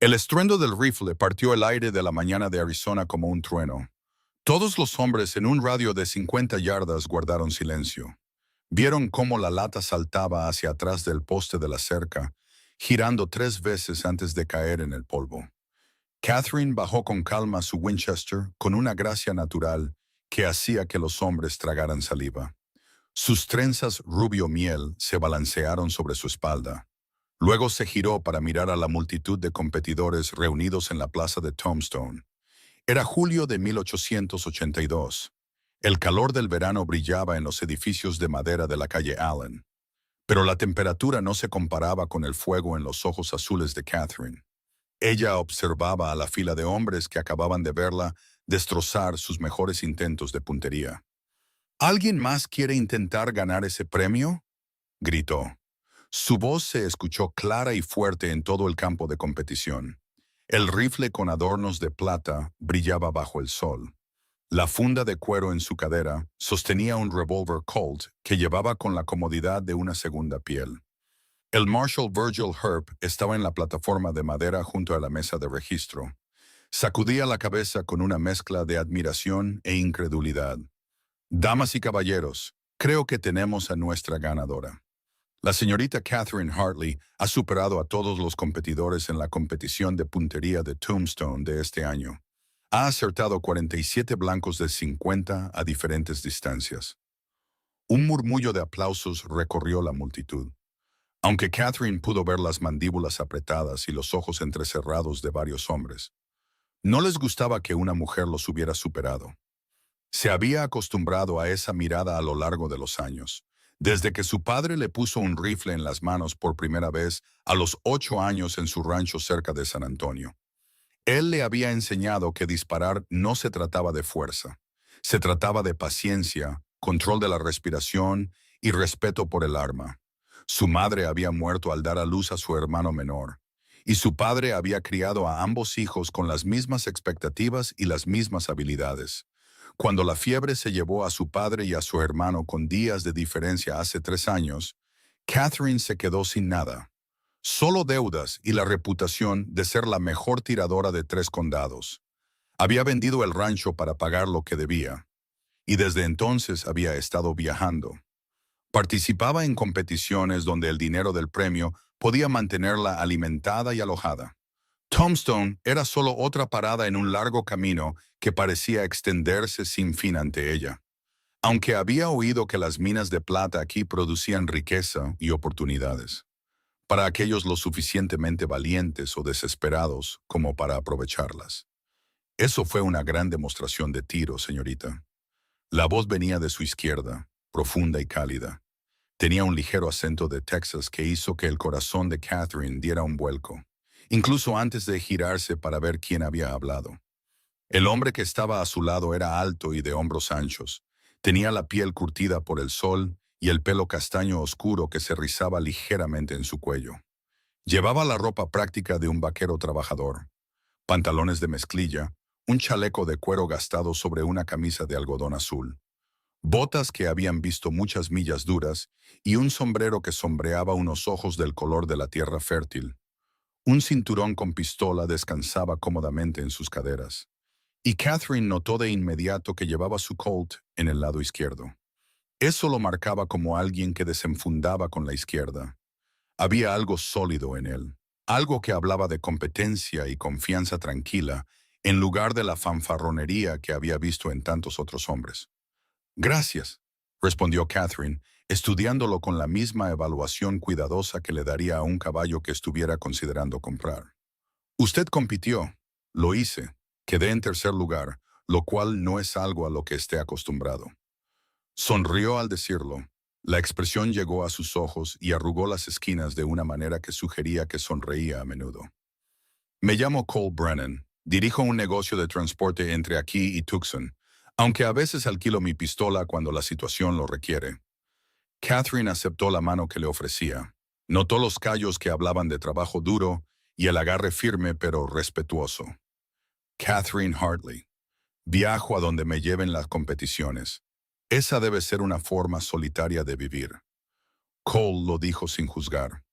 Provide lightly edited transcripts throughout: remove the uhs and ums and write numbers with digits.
El estruendo del rifle partió el aire de la mañana de Arizona como un trueno. Todos los hombres en un radio de 50 yardas guardaron silencio. Vieron cómo la lata saltaba hacia atrás del poste de la cerca, girando 3 veces antes de caer en el polvo. Catherine bajó con calma su Winchester con una gracia natural que hacía que los hombres tragaran saliva. Sus trenzas rubio miel se balancearon sobre su espalda. Luego se giró para mirar a la multitud de competidores reunidos en la plaza de Tombstone. Era julio de 1882. El calor del verano brillaba en los edificios de madera de la calle Allen, pero la temperatura no se comparaba con el fuego en los ojos azules de Catherine. Ella observaba a la fila de hombres que acababan de verla destrozar sus mejores intentos de puntería. ¿Alguien más quiere intentar ganar ese premio?, gritó. Su voz se escuchó clara y fuerte en todo el campo de competición. El rifle con adornos de plata brillaba bajo el sol. La funda de cuero en su cadera sostenía un revólver Colt que llevaba con la comodidad de una segunda piel. El Marshal Virgil Herb estaba en la plataforma de madera junto a la mesa de registro. Sacudía la cabeza con una mezcla de admiración e incredulidad. Damas y caballeros, creo que tenemos a nuestra ganadora. La señorita Catherine Hartley ha superado a todos los competidores en la competición de puntería de Tombstone de este año. Ha acertado 47 blancos de 50 a diferentes distancias. Un murmullo de aplausos recorrió la multitud. Aunque Catherine pudo ver las mandíbulas apretadas y los ojos entrecerrados de varios hombres, no les gustaba que una mujer los hubiera superado. Se había acostumbrado a esa mirada a lo largo de los años, desde que su padre le puso un rifle en las manos por primera vez a los 8 años en su rancho cerca de San Antonio. Él le había enseñado que disparar no se trataba de fuerza, se trataba de paciencia, control de la respiración y respeto por el arma. Su madre había muerto al dar a luz a su hermano menor, y su padre había criado a ambos hijos con las mismas expectativas y las mismas habilidades. Cuando la fiebre se llevó a su padre y a su hermano con días de diferencia hace 3 años, Catherine se quedó sin nada. Solo deudas y la reputación de ser la mejor tiradora de 3 condados. Había vendido el rancho para pagar lo que debía, y desde entonces había estado viajando. Participaba en competiciones donde el dinero del premio podía mantenerla alimentada y alojada. Tombstone era solo otra parada en un largo camino que parecía extenderse sin fin ante ella. Aunque había oído que las minas de plata aquí producían riqueza y oportunidades, para aquellos lo suficientemente valientes o desesperados como para aprovecharlas. Eso fue una gran demostración de tiro, señorita. La voz venía de su izquierda, profunda y cálida. Tenía un ligero acento de Texas que hizo que el corazón de Catherine diera un vuelco, incluso antes de girarse para ver quién había hablado. El hombre que estaba a su lado era alto y de hombros anchos. Tenía la piel curtida por el sol y el pelo castaño oscuro que se rizaba ligeramente en su cuello. Llevaba la ropa práctica de un vaquero trabajador: pantalones de mezclilla, un chaleco de cuero gastado sobre una camisa de algodón azul, botas que habían visto muchas millas duras y un sombrero que sombreaba unos ojos del color de la tierra fértil. Un cinturón con pistola descansaba cómodamente en sus caderas, y Catherine notó de inmediato que llevaba su Colt en el lado izquierdo. Eso lo marcaba como alguien que desenfundaba con la izquierda. Había algo sólido en él, algo que hablaba de competencia y confianza tranquila, en lugar de la fanfarronería que había visto en tantos otros hombres. «Gracias», respondió Catherine, estudiándolo con la misma evaluación cuidadosa que le daría a un caballo que estuviera considerando comprar. «Usted compitió. Lo hice. Quedé en tercer lugar, lo cual no es algo a lo que esté acostumbrado». Sonrió al decirlo. La expresión llegó a sus ojos y arrugó las esquinas de una manera que sugería que sonreía a menudo. «Me llamo Cole Brennan. Dirijo un negocio de transporte entre aquí y Tucson, aunque a veces alquilo mi pistola cuando la situación lo requiere». Catherine aceptó la mano que le ofrecía. Notó los callos que hablaban de trabajo duro y el agarre firme pero respetuoso. «Catherine Hartley. Viajo a donde me lleven las competiciones. Esa debe ser una forma solitaria de vivir». Cole lo dijo sin juzgar.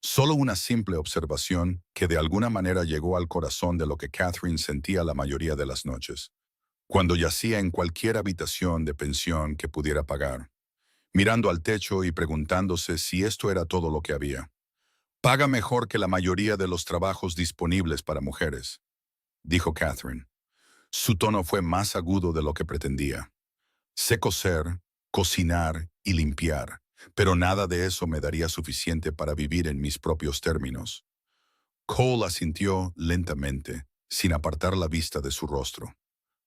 Solo una simple observación que de alguna manera llegó al corazón de lo que Catherine sentía la mayoría de las noches, cuando yacía en cualquier habitación de pensión que pudiera pagar, mirando al techo y preguntándose si esto era todo lo que había. Paga mejor que la mayoría de los trabajos disponibles para mujeres, dijo Catherine. Su tono fue más agudo de lo que pretendía. Sé coser, cocinar y limpiar, pero nada de eso me daría suficiente para vivir en mis propios términos. Cole asintió lentamente, sin apartar la vista de su rostro.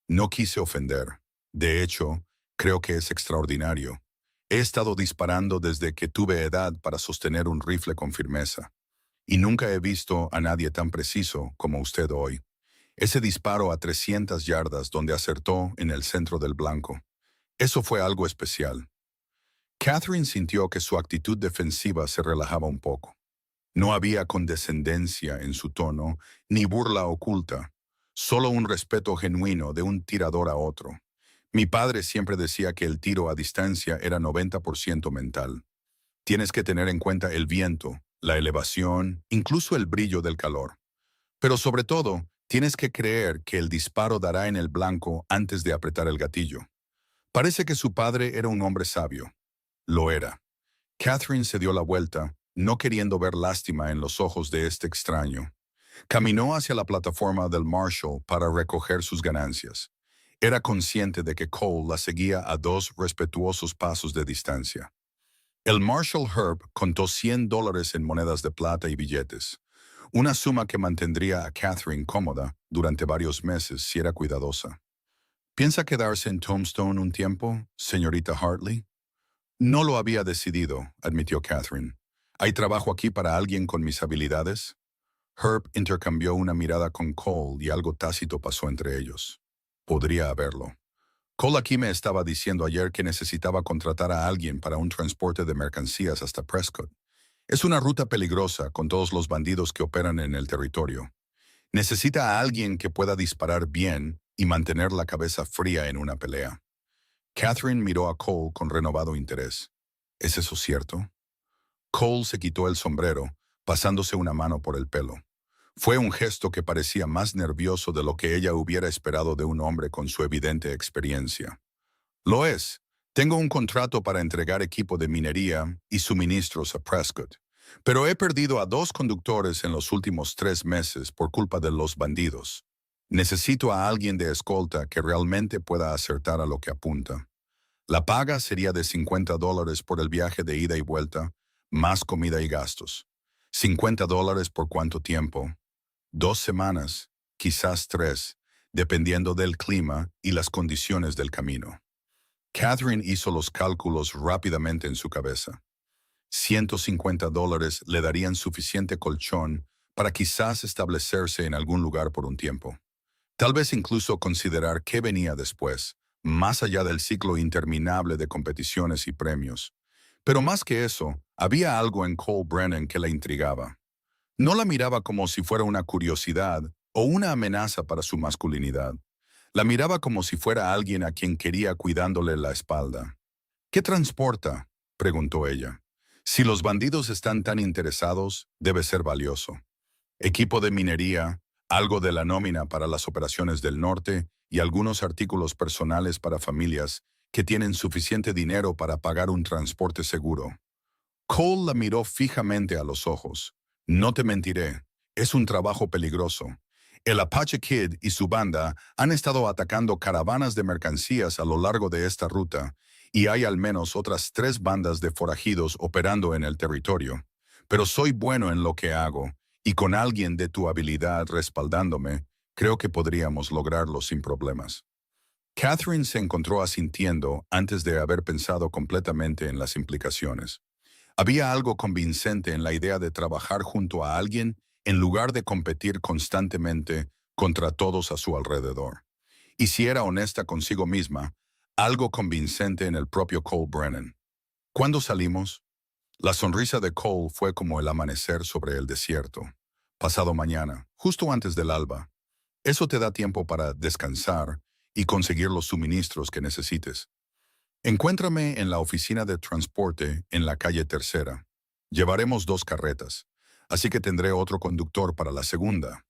No quise ofender. De hecho, creo que es extraordinario. He estado disparando desde que tuve edad para sostener un rifle con firmeza, y nunca he visto a nadie tan preciso como usted hoy. Ese disparo a 300 yardas donde acertó en el centro del blanco. Eso fue algo especial. Catherine sintió que su actitud defensiva se relajaba un poco. No había condescendencia en su tono, ni burla oculta, solo un respeto genuino de un tirador a otro. Mi padre siempre decía que el tiro a distancia era 90% mental. Tienes que tener en cuenta el viento, la elevación, incluso el brillo del calor. Pero sobre todo, tienes que creer que el disparo dará en el blanco antes de apretar el gatillo. Parece que su padre era un hombre sabio. Lo era. Catherine se dio la vuelta, no queriendo ver lástima en los ojos de este extraño. Caminó hacia la plataforma del Marshall para recoger sus ganancias. Era consciente de que Cole la seguía a 2 respetuosos pasos de distancia. El Marshall Herb contó $100 en monedas de plata y billetes, una suma que mantendría a Catherine cómoda durante varios meses si era cuidadosa. ¿Piensa quedarse en Tombstone un tiempo, señorita Hartley? No lo había decidido, admitió Catherine. ¿Hay trabajo aquí para alguien con mis habilidades? Herb intercambió una mirada con Cole y algo tácito pasó entre ellos. Podría haberlo. Cole aquí me estaba diciendo ayer que necesitaba contratar a alguien para un transporte de mercancías hasta Prescott. Es una ruta peligrosa con todos los bandidos que operan en el territorio. Necesita a alguien que pueda disparar bien y mantener la cabeza fría en una pelea. Catherine miró a Cole con renovado interés. ¿Es eso cierto? Cole se quitó el sombrero, pasándose una mano por el pelo. Fue un gesto que parecía más nervioso de lo que ella hubiera esperado de un hombre con su evidente experiencia. Lo es. Tengo un contrato para entregar equipo de minería y suministros a Prescott, pero he perdido a 2 conductores en los últimos 3 meses por culpa de los bandidos. Necesito a alguien de escolta que realmente pueda acertar a lo que apunta. La paga sería de $50 por el viaje de ida y vuelta, más comida y gastos. $50 por cuánto tiempo. 2 semanas, quizás 3, dependiendo del clima y las condiciones del camino. Catherine hizo los cálculos rápidamente en su cabeza. $150 le darían suficiente colchón para quizás establecerse en algún lugar por un tiempo. Tal vez incluso considerar qué venía después, más allá del ciclo interminable de competiciones y premios. Pero más que eso, había algo en Cole Brennan que la intrigaba. No la miraba como si fuera una curiosidad o una amenaza para su masculinidad. La miraba como si fuera alguien a quien quería cuidándole la espalda. ¿Qué transporta?, preguntó ella. Si los bandidos están tan interesados, debe ser valioso. Equipo de minería, algo de la nómina para las operaciones del norte y algunos artículos personales para familias que tienen suficiente dinero para pagar un transporte seguro. Cole la miró fijamente a los ojos. No te mentiré, es un trabajo peligroso. El Apache Kid y su banda han estado atacando caravanas de mercancías a lo largo de esta ruta, y hay al menos otras 3 bandas de forajidos operando en el territorio. Pero soy bueno en lo que hago, y con alguien de tu habilidad respaldándome, creo que podríamos lograrlo sin problemas. Catherine se encontró asintiendo antes de haber pensado completamente en las implicaciones. Había algo convincente en la idea de trabajar junto a alguien en lugar de competir constantemente contra todos a su alrededor. Y si era honesta consigo misma, algo convincente en el propio Cole Brennan. ¿Cuándo salimos? La sonrisa de Cole fue como el amanecer sobre el desierto. Pasado mañana, justo antes del alba. Eso te da tiempo para descansar y conseguir los suministros que necesites. Encuéntrame en la oficina de transporte en la calle Tercera. Llevaremos 2 carretas. así que tendré otro conductor para la segunda.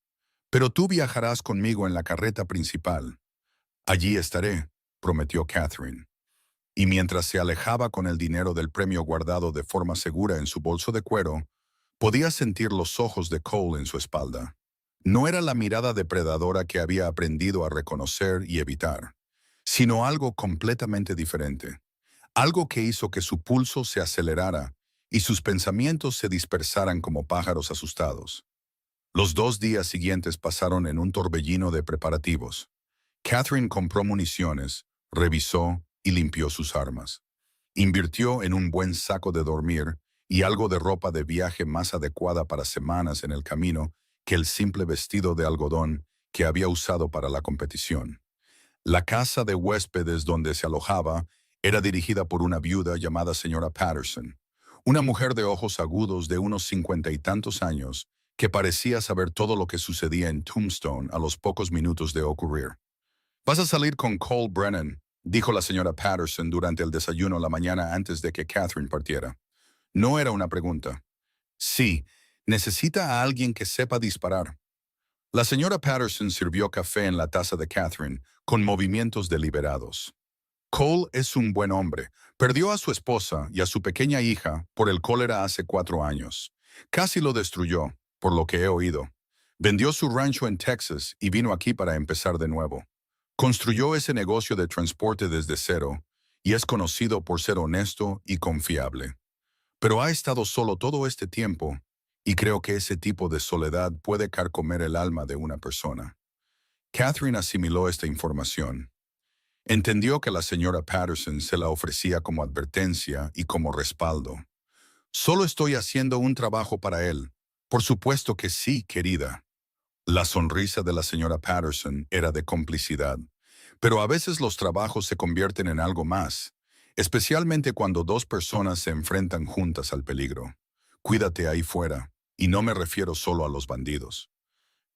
Pero tú viajarás conmigo en la carreta principal. Allí estaré, prometió Catherine. Y mientras se alejaba con el dinero del premio guardado de forma segura en su bolso de cuero, podía sentir los ojos de Cole en su espalda. No era la mirada depredadora que había aprendido a reconocer y evitar, sino algo completamente diferente. Algo que hizo que su pulso se acelerara y sus pensamientos se dispersaran como pájaros asustados. Los 2 días siguientes pasaron en un torbellino de preparativos. Catherine compró municiones, revisó y limpió sus armas. Invirtió en un buen saco de dormir y algo de ropa de viaje más adecuada para semanas en el camino que el simple vestido de algodón que había usado para la competición. La casa de huéspedes donde se alojaba era dirigida por una viuda llamada señora Patterson, una mujer de ojos agudos de unos 50 y tantos años que parecía saber todo lo que sucedía en Tombstone a los pocos minutos de ocurrir. «Vas a salir con Cole Brennan», dijo la señora Patterson durante el desayuno la mañana antes de que Catherine partiera. No era una pregunta. Sí, necesita a alguien que sepa disparar. La señora Patterson sirvió café en la taza de Catherine, con movimientos deliberados. Cole es un buen hombre. Perdió a su esposa y a su pequeña hija por el cólera hace 4 años. Casi lo destruyó, por lo que he oído. Vendió su rancho en Texas y vino aquí para empezar de nuevo. Construyó ese negocio de transporte desde cero y es conocido por ser honesto y confiable. Pero ha estado solo todo este tiempo y creo que ese tipo de soledad puede carcomer el alma de una persona. Catherine asimiló esta información. Entendió que la señora Patterson se la ofrecía como advertencia y como respaldo. «Solo estoy haciendo un trabajo para él. Por supuesto que sí, querida». La sonrisa de la señora Patterson era de complicidad. Pero a veces los trabajos se convierten en algo más, especialmente cuando 2 personas se enfrentan juntas al peligro. Cuídate ahí fuera, y no me refiero solo a los bandidos.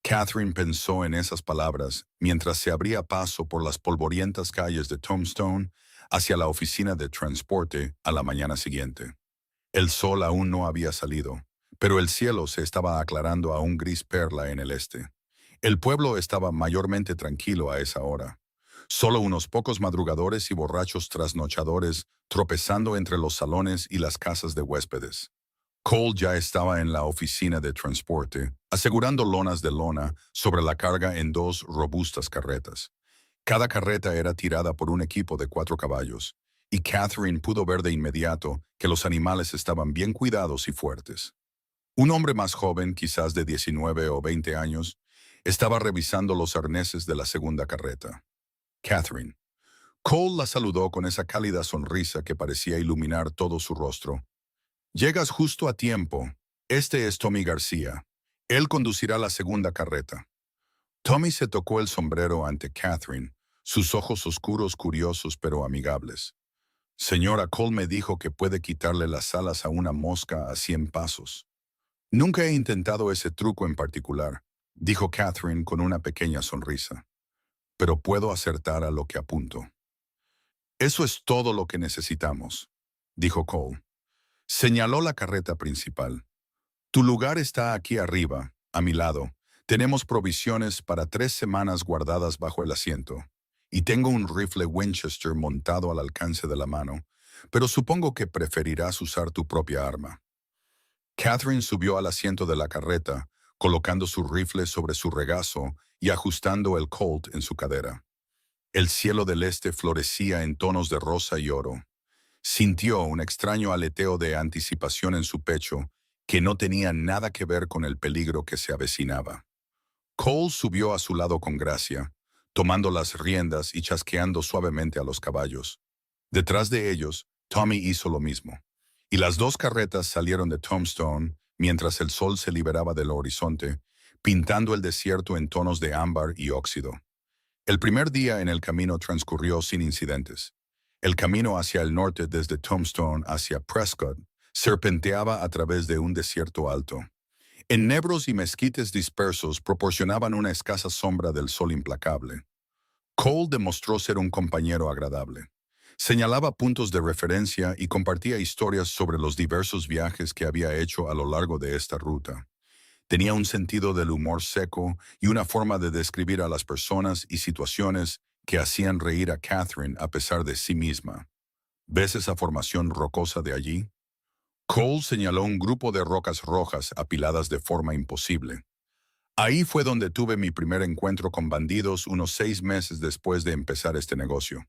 Catherine pensó en esas palabras mientras se abría paso por las polvorientas calles de Tombstone hacia la oficina de transporte a la mañana siguiente. El sol aún no había salido, pero el cielo se estaba aclarando a un gris perla en el este. El pueblo estaba mayormente tranquilo a esa hora. Solo unos pocos madrugadores y borrachos trasnochadores tropezando entre los salones y las casas de huéspedes. Cole ya estaba en la oficina de transporte, asegurando lonas de lona sobre la carga en 2 robustas carretas. Cada carreta era tirada por un equipo de 4 caballos, y Catherine pudo ver de inmediato que los animales estaban bien cuidados y fuertes. Un hombre más joven, quizás de 19 o 20 años, estaba revisando los arneses de la segunda carreta. Catherine. Cole la saludó con esa cálida sonrisa que parecía iluminar todo su rostro. «Llegas justo a tiempo. Este es Tommy García. Él conducirá la segunda carreta». Tommy se tocó el sombrero ante Catherine, sus ojos oscuros curiosos pero amigables. «Señora, Cole me dijo que puede quitarle las alas a una mosca a 100 pasos. Nunca he intentado ese truco en particular», dijo Catherine con una pequeña sonrisa. «Pero puedo acertar a lo que apunto». «Eso es todo lo que necesitamos», dijo Cole. Señaló la carreta principal. «Tu lugar está aquí arriba, a mi lado. Tenemos provisiones para 3 semanas guardadas bajo el asiento. Y tengo un rifle Winchester montado al alcance de la mano, pero supongo que preferirás usar tu propia arma». Catherine subió al asiento de la carreta, colocando su rifle sobre su regazo y ajustando el Colt en su cadera. El cielo del este florecía en tonos de rosa y oro. Sintió un extraño aleteo de anticipación en su pecho que no tenía nada que ver con el peligro que se avecinaba. Cole subió a su lado con gracia, tomando las riendas y chasqueando suavemente a los caballos. Detrás de ellos, Tommy hizo lo mismo, y las 2 carretas salieron de Tombstone mientras el sol se liberaba del horizonte, pintando el desierto en tonos de ámbar y óxido. El primer día en el camino transcurrió sin incidentes. El camino hacia el norte desde Tombstone hacia Prescott serpenteaba a través de un desierto alto. Enebros y mezquites dispersos proporcionaban una escasa sombra del sol implacable. Cole demostró ser un compañero agradable. Señalaba puntos de referencia y compartía historias sobre los diversos viajes que había hecho a lo largo de esta ruta. Tenía un sentido del humor seco y una forma de describir a las personas y situaciones que hacían reír a Catherine a pesar de sí misma. ¿Ves esa formación rocosa de allí? Cole señaló un grupo de rocas rojas apiladas de forma imposible. Ahí fue donde tuve mi primer encuentro con bandidos unos 6 meses después de empezar este negocio.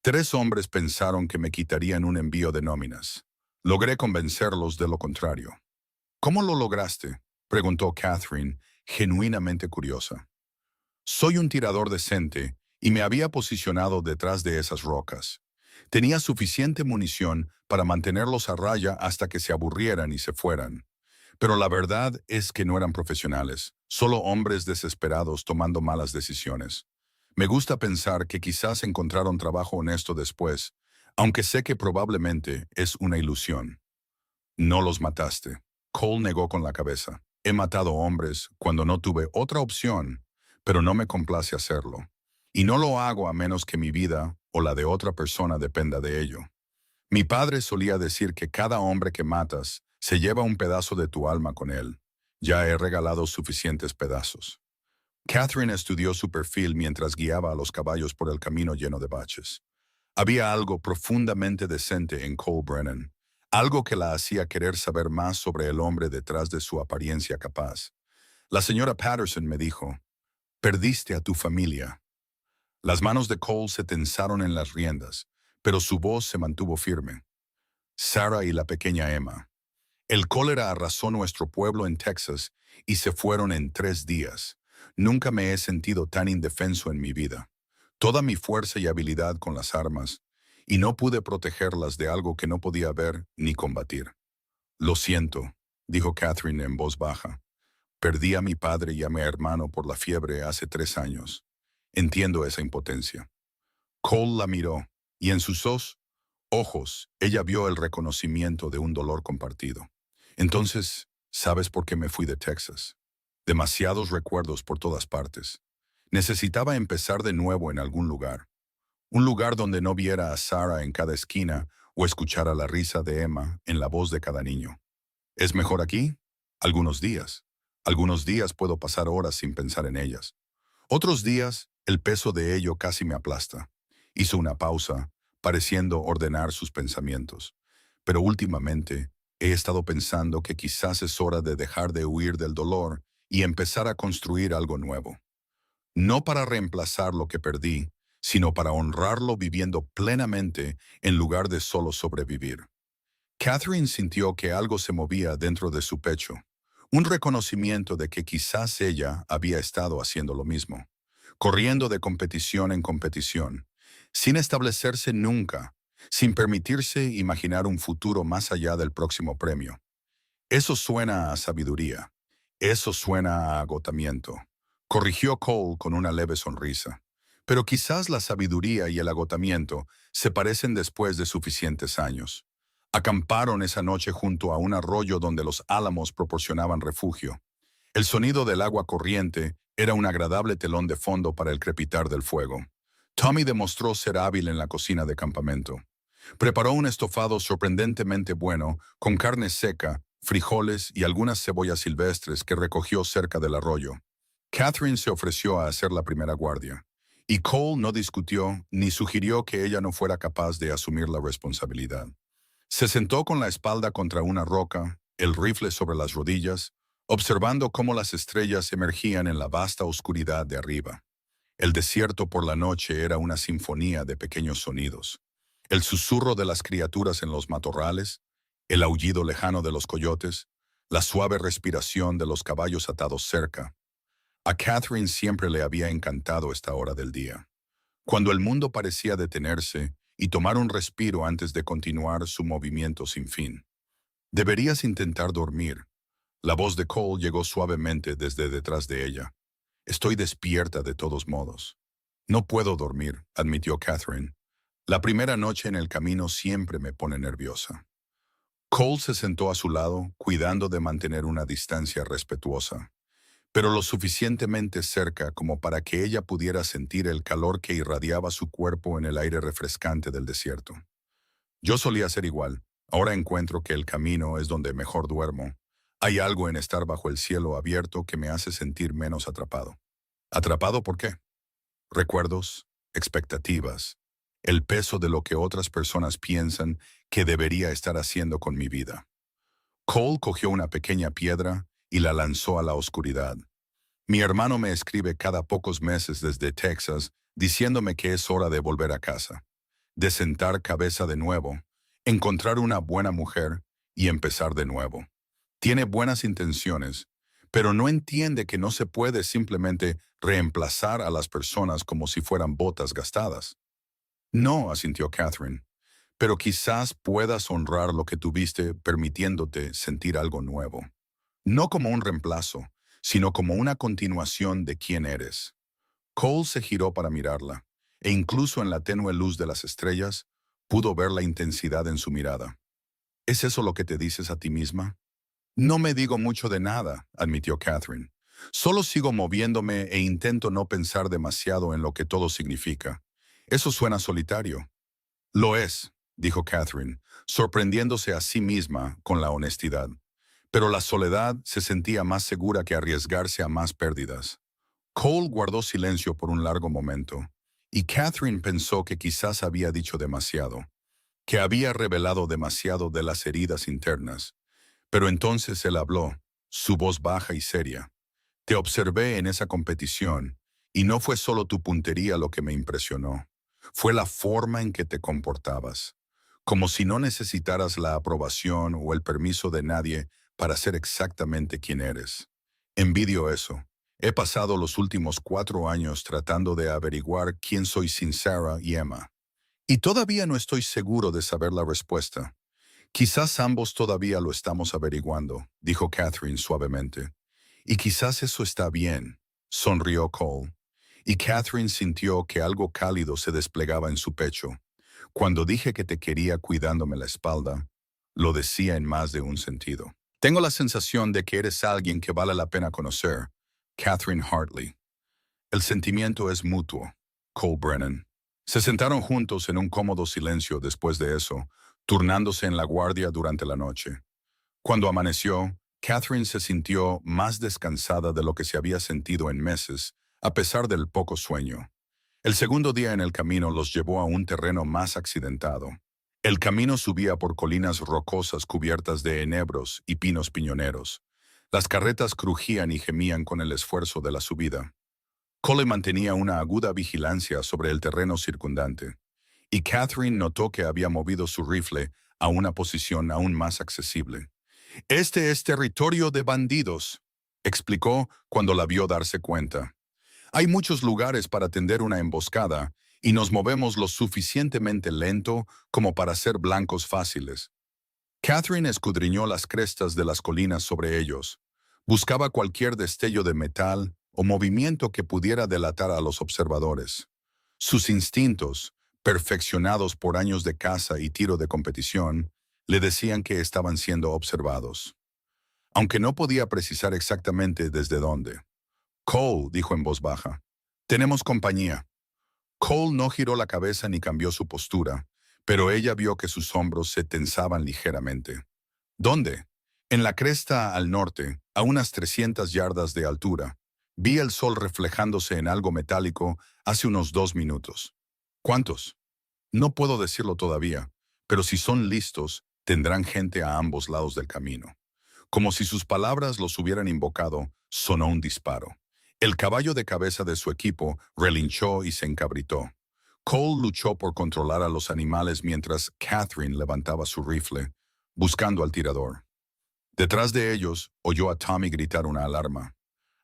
3 hombres pensaron que me quitarían un envío de nóminas. Logré convencerlos de lo contrario. ¿Cómo lo lograste?, preguntó Catherine, genuinamente curiosa. Soy un tirador decente y me había posicionado detrás de esas rocas. Tenía suficiente munición para mantenerlos a raya hasta que se aburrieran y se fueran. Pero la verdad es que no eran profesionales, solo hombres desesperados tomando malas decisiones. Me gusta pensar que quizás encontraron trabajo honesto después, aunque sé que probablemente es una ilusión. No los mataste. Cole negó con la cabeza. He matado hombres cuando no tuve otra opción, pero no me complace hacerlo. Y no lo hago a menos que mi vida o la de otra persona dependa de ello. Mi padre solía decir que cada hombre que matas se lleva un pedazo de tu alma con él. Ya he regalado suficientes pedazos. Catherine estudió su perfil mientras guiaba a los caballos por el camino lleno de baches. Había algo profundamente decente en Cole Brennan, algo que la hacía querer saber más sobre el hombre detrás de su apariencia capaz. La señora Patterson me dijo, «Perdiste a tu familia». Las manos de Cole se tensaron en las riendas, pero su voz se mantuvo firme. Sarah y la pequeña Emma. El cólera arrasó nuestro pueblo en Texas y se fueron en 3 días. Nunca me he sentido tan indefenso en mi vida. Toda mi fuerza y habilidad con las armas, y no pude protegerlas de algo que no podía ver ni combatir. Lo siento, dijo Catherine en voz baja. Perdí a mi padre y a mi hermano por la fiebre hace 3 años. Entiendo esa impotencia. Cole la miró, y en sus ojos ella vio el reconocimiento de un dolor compartido. Entonces, ¿sabes por qué me fui de Texas? Demasiados recuerdos por todas partes. Necesitaba empezar de nuevo en algún lugar. Un lugar donde no viera a Sarah en cada esquina o escuchara la risa de Emma en la voz de cada niño. ¿Es mejor aquí? Algunos días. Algunos días puedo pasar horas sin pensar en ellas. Otros días, el peso de ello casi me aplasta. Hizo una pausa, pareciendo ordenar sus pensamientos. Pero últimamente, he estado pensando que quizás es hora de dejar de huir del dolor y empezar a construir algo nuevo. No para reemplazar lo que perdí, sino para honrarlo viviendo plenamente en lugar de solo sobrevivir. Catherine sintió que algo se movía dentro de su pecho, un reconocimiento de que quizás ella había estado haciendo lo mismo, corriendo de competición en competición, sin establecerse nunca, sin permitirse imaginar un futuro más allá del próximo premio. Eso suena a sabiduría. Eso suena a agotamiento. Corrigió Cole con una leve sonrisa. Pero quizás la sabiduría y el agotamiento se parecen después de suficientes años. Acamparon esa noche junto a un arroyo donde los álamos proporcionaban refugio. El sonido del agua corriente era un agradable telón de fondo para el crepitar del fuego. Tommy demostró ser hábil en la cocina de campamento. Preparó un estofado sorprendentemente bueno con carne seca, frijoles y algunas cebollas silvestres que recogió cerca del arroyo. Catherine se ofreció a hacer la primera guardia, y Cole no discutió ni sugirió que ella no fuera capaz de asumir la responsabilidad. Se sentó con la espalda contra una roca, el rifle sobre las rodillas, observando cómo las estrellas emergían en la vasta oscuridad de arriba. El desierto por la noche era una sinfonía de pequeños sonidos. El susurro de las criaturas en los matorrales, el aullido lejano de los coyotes, la suave respiración de los caballos atados cerca. A Catherine siempre le había encantado esta hora del día, cuando el mundo parecía detenerse y tomar un respiro antes de continuar su movimiento sin fin. Deberías intentar dormir. La voz de Cole llegó suavemente desde detrás de ella. Estoy despierta de todos modos. No puedo dormir, admitió Catherine. La primera noche en el camino siempre me pone nerviosa. Cole se sentó a su lado, cuidando de mantener una distancia respetuosa, pero lo suficientemente cerca como para que ella pudiera sentir el calor que irradiaba su cuerpo en el aire refrescante del desierto. Yo solía ser igual. Ahora encuentro que el camino es donde mejor duermo. Hay algo en estar bajo el cielo abierto que me hace sentir menos atrapado. ¿Atrapado por qué? Recuerdos, expectativas, el peso de lo que otras personas piensan que debería estar haciendo con mi vida. Cole cogió una pequeña piedra y la lanzó a la oscuridad. Mi hermano me escribe cada pocos meses desde Texas diciéndome que es hora de volver a casa, de sentar cabeza de nuevo, encontrar una buena mujer y empezar de nuevo. Tiene buenas intenciones, pero no entiende que no se puede simplemente reemplazar a las personas como si fueran botas gastadas. No, asintió Catherine, pero quizás puedas honrar lo que tuviste permitiéndote sentir algo nuevo. No como un reemplazo, sino como una continuación de quién eres. Cole se giró para mirarla, e incluso en la tenue luz de las estrellas, pudo ver la intensidad en su mirada. ¿Es eso lo que te dices a ti misma? No me digo mucho de nada, admitió Catherine. Solo sigo moviéndome e intento no pensar demasiado en lo que todo significa. Eso suena solitario. Lo es, dijo Catherine, sorprendiéndose a sí misma con la honestidad. Pero la soledad se sentía más segura que arriesgarse a más pérdidas. Cole guardó silencio por un largo momento, y Catherine pensó que quizás había dicho demasiado, que había revelado demasiado de las heridas internas. Pero entonces él habló, su voz baja y seria. Te observé en esa competición, y no fue solo tu puntería lo que me impresionó. Fue la forma en que te comportabas, como si no necesitaras la aprobación o el permiso de nadie para ser exactamente quien eres. Envidio eso. He pasado los últimos 4 años tratando de averiguar quién soy sin Sarah y Emma. Y todavía no estoy seguro de saber la respuesta. Quizás ambos todavía lo estamos averiguando, dijo Catherine suavemente. Y quizás eso está bien, sonrió Cole. Y Catherine sintió que algo cálido se desplegaba en su pecho. Cuando dije que te quería cuidándome la espalda, lo decía en más de un sentido. Tengo la sensación de que eres alguien que vale la pena conocer, Catherine Hartley. El sentimiento es mutuo, Cole Brennan. Se sentaron juntos en un cómodo silencio después de eso, turnándose en la guardia durante la noche. Cuando amaneció, Catherine se sintió más descansada de lo que se había sentido en meses, a pesar del poco sueño. El segundo día en el camino los llevó a un terreno más accidentado. El camino subía por colinas rocosas cubiertas de enebros y pinos piñoneros. Las carretas crujían y gemían con el esfuerzo de la subida. Cole mantenía una aguda vigilancia sobre el terreno circundante, y Catherine notó que había movido su rifle a una posición aún más accesible. Este es territorio de bandidos, explicó cuando la vio darse cuenta. Hay muchos lugares para tender una emboscada y nos movemos lo suficientemente lento como para ser blancos fáciles. Catherine escudriñó las crestas de las colinas sobre ellos. Buscaba cualquier destello de metal o movimiento que pudiera delatar a los observadores. Sus instintos, perfeccionados por años de caza y tiro de competición, le decían que estaban siendo observados, aunque no podía precisar exactamente desde dónde. Cole dijo en voz baja, «Tenemos compañía». Cole no giró la cabeza ni cambió su postura, pero ella vio que sus hombros se tensaban ligeramente. ¿Dónde? En la cresta al norte, a unas 300 yardas de altura. Vi el sol reflejándose en algo metálico hace unos 2 minutos. ¿Cuántos? No puedo decirlo todavía, pero si son listos, tendrán gente a ambos lados del camino. Como si sus palabras los hubieran invocado, sonó un disparo. El caballo de cabeza de su equipo relinchó y se encabritó. Cole luchó por controlar a los animales mientras Catherine levantaba su rifle, buscando al tirador. Detrás de ellos, oyó a Tommy gritar una alarma.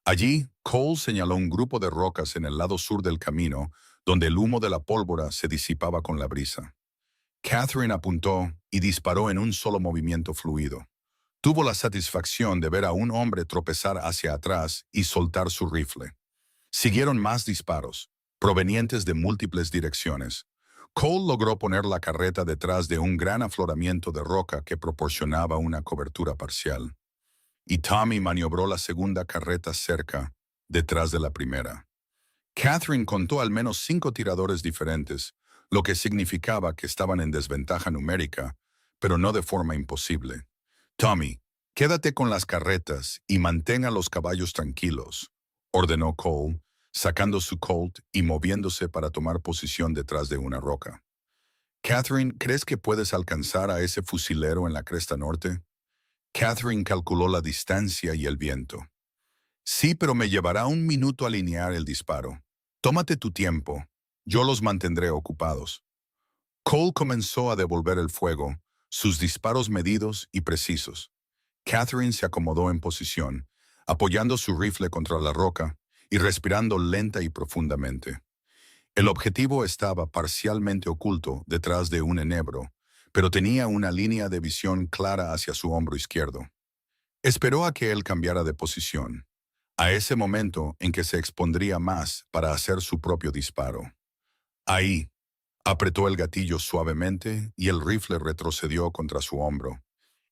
Allí, Cole señaló un grupo de rocas en el lado sur del camino, donde el humo de la pólvora se disipaba con la brisa. Catherine apuntó y disparó en un solo movimiento fluido. Tuvo la satisfacción de ver a un hombre tropezar hacia atrás y soltar su rifle. Siguieron más disparos, provenientes de múltiples direcciones. Cole logró poner la carreta detrás de un gran afloramiento de roca que proporcionaba una cobertura parcial. Y Tommy maniobró la segunda carreta cerca, detrás de la primera. Catherine contó al menos 5 tiradores diferentes, lo que significaba que estaban en desventaja numérica, pero no de forma imposible. Tommy, Quédate con las carretas y mantén a los caballos tranquilos, ordenó Cole, sacando su Colt y moviéndose para tomar posición detrás de una roca. Catherine, ¿crees que puedes alcanzar a ese fusilero en la cresta norte? Catherine calculó la distancia y el viento. Sí, pero me llevará un minuto alinear el disparo. Tómate tu tiempo. Yo los mantendré ocupados. Cole comenzó a devolver el fuego, sus disparos medidos y precisos. Catherine se acomodó en posición, apoyando su rifle contra la roca y respirando lenta y profundamente. El objetivo estaba parcialmente oculto detrás de un enebro, pero tenía una línea de visión clara hacia su hombro izquierdo. Esperó a que él cambiara de posición, a ese momento en que se expondría más para hacer su propio disparo. Ahí, apretó el gatillo suavemente y el rifle retrocedió contra su hombro.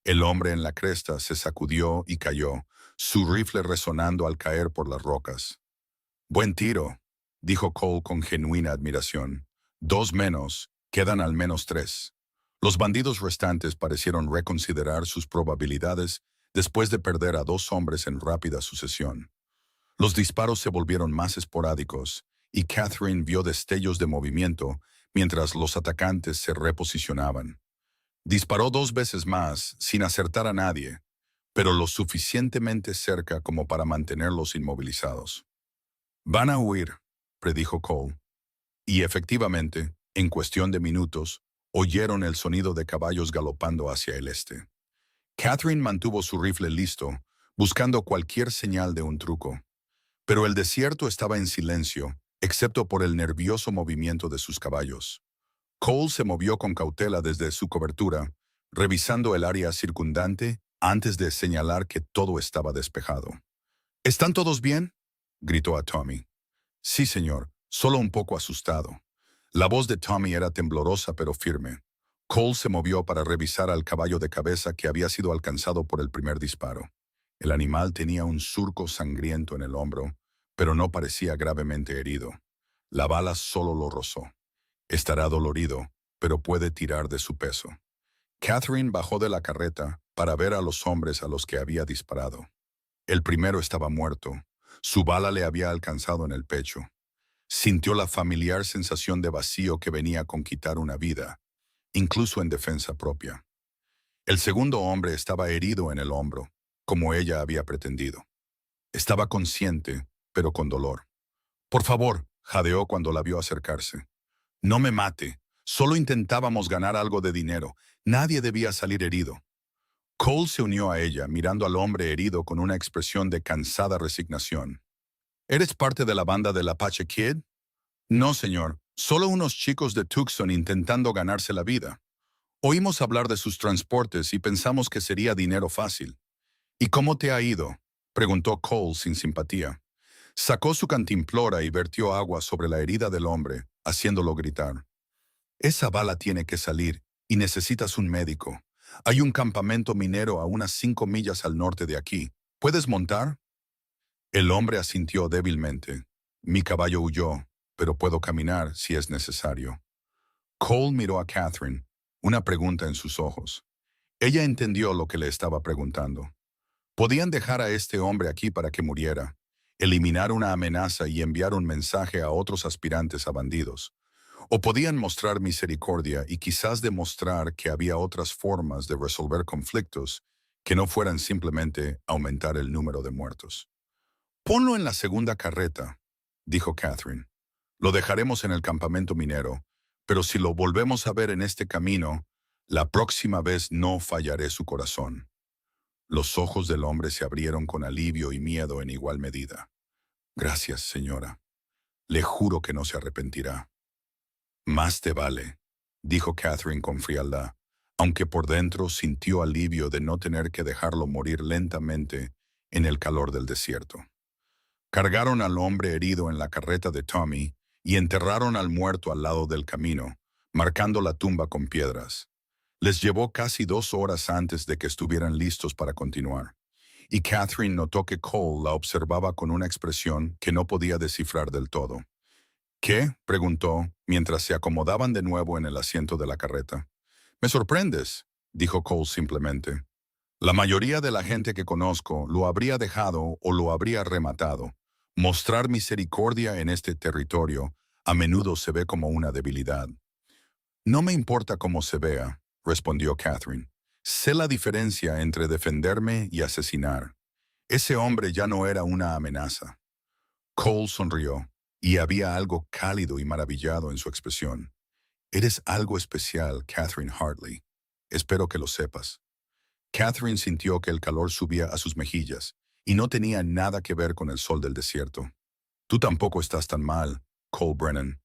El hombre en la cresta se sacudió y cayó, su rifle resonando al caer por las rocas. Buen tiro, dijo Cole con genuina admiración. 2 menos, quedan al menos 3. Los bandidos restantes parecieron reconsiderar sus probabilidades después de perder a 2 hombres en rápida sucesión. Los disparos se volvieron más esporádicos y Catherine vio destellos de movimiento mientras los atacantes se reposicionaban. Disparó 2 veces más sin acertar a nadie, pero lo suficientemente cerca como para mantenerlos inmovilizados. Van a huir, predijo Cole. Y efectivamente, en cuestión de minutos, oyeron el sonido de caballos galopando hacia el este. Catherine mantuvo su rifle listo, buscando cualquier señal de un truco. Pero el desierto estaba en silencio, excepto por el nervioso movimiento de sus caballos. Cole se movió con cautela desde su cobertura, revisando el área circundante antes de señalar que todo estaba despejado. ¿Están todos bien?, gritó a Tommy. Sí, señor, solo un poco asustado. La voz de Tommy era temblorosa pero firme. Cole se movió para revisar al caballo de cabeza que había sido alcanzado por el primer disparo. El animal tenía un surco sangriento en el hombro, pero no parecía gravemente herido. La bala solo lo rozó. Estará dolorido, pero puede tirar de su peso. Catherine bajó de la carreta para ver a los hombres a los que había disparado. El primero estaba muerto. Su bala le había alcanzado en el pecho. Sintió la familiar sensación de vacío que venía con quitar una vida, incluso en defensa propia. El segundo hombre estaba herido en el hombro, como ella había pretendido. Estaba consciente, pero con dolor. Por favor, jadeó cuando la vio acercarse. No me mate. Solo intentábamos ganar algo de dinero. Nadie debía salir herido. Cole se unió a ella, mirando al hombre herido con una expresión de cansada resignación. ¿Eres parte de la banda del Apache Kid? No, señor. Solo unos chicos de Tucson intentando ganarse la vida. Oímos hablar de sus transportes y pensamos que sería dinero fácil. ¿Y cómo te ha ido?, preguntó Cole sin simpatía. Sacó su cantimplora y vertió agua sobre la herida del hombre, haciéndolo gritar. Esa bala tiene que salir y necesitas un médico. Hay un campamento minero a unas 5 millas al norte de aquí. ¿Puedes montar? El hombre asintió débilmente. Mi caballo huyó, pero puedo caminar si es necesario. Cole miró a Catherine, una pregunta en sus ojos. Ella entendió lo que le estaba preguntando. Podían dejar a este hombre aquí para que muriera, eliminar una amenaza y enviar un mensaje a otros aspirantes a bandidos. O podían mostrar misericordia y quizás demostrar que había otras formas de resolver conflictos que no fueran simplemente aumentar el número de muertos. Ponlo en la segunda carreta, dijo Catherine. Lo dejaremos en el campamento minero, pero si lo volvemos a ver en este camino, la próxima vez no fallaré su corazón. Los ojos del hombre se abrieron con alivio y miedo en igual medida. Gracias, señora. Le juro que no se arrepentirá. Más te vale, dijo Catherine con frialdad, aunque por dentro sintió alivio de no tener que dejarlo morir lentamente en el calor del desierto. Cargaron al hombre herido en la carreta de Tommy y enterraron al muerto al lado del camino, marcando la tumba con piedras. Les llevó casi 2 horas antes de que estuvieran listos para continuar, y Catherine notó que Cole la observaba con una expresión que no podía descifrar del todo. ¿Qué?, preguntó, mientras se acomodaban de nuevo en el asiento de la carreta. Me sorprendes, dijo Cole simplemente. La mayoría de la gente que conozco lo habría dejado o lo habría rematado. Mostrar misericordia en este territorio a menudo se ve como una debilidad. No me importa cómo se vea, respondió Catherine. Sé la diferencia entre defenderme y asesinar. Ese hombre ya no era una amenaza. Cole sonrió, y había algo cálido y maravillado en su expresión. Eres algo especial, Catherine Hartley. Espero que lo sepas. Catherine sintió que el calor subía a sus mejillas, y no tenía nada que ver con el sol del desierto. Tú tampoco estás tan mal, Cole Brennan.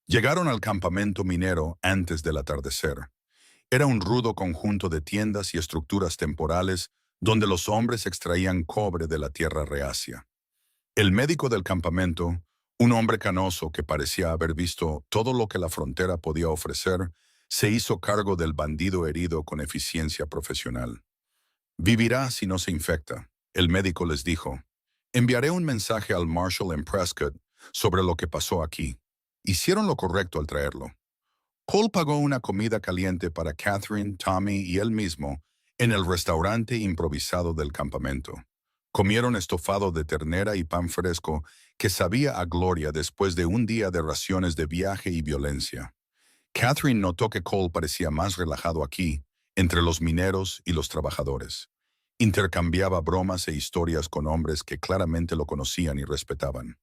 Llegaron al campamento minero antes del atardecer. Era un rudo conjunto de tiendas y estructuras temporales donde los hombres extraían cobre de la tierra reacia. El médico del campamento, un hombre canoso que parecía haber visto todo lo que la frontera podía ofrecer, se hizo cargo del bandido herido con eficiencia profesional. Vivirá si no se infecta, el médico les dijo. Enviaré un mensaje al Marshal en Prescott sobre lo que pasó aquí. Hicieron lo correcto al traerlo. Cole pagó una comida caliente para Catherine, Tommy y él mismo en el restaurante improvisado del campamento. Comieron estofado de ternera y pan fresco que sabía a gloria después de un día de raciones de viaje y violencia. Catherine notó que Cole parecía más relajado aquí, entre los mineros y los trabajadores. Intercambiaba bromas e historias con hombres que claramente lo conocían y respetaban.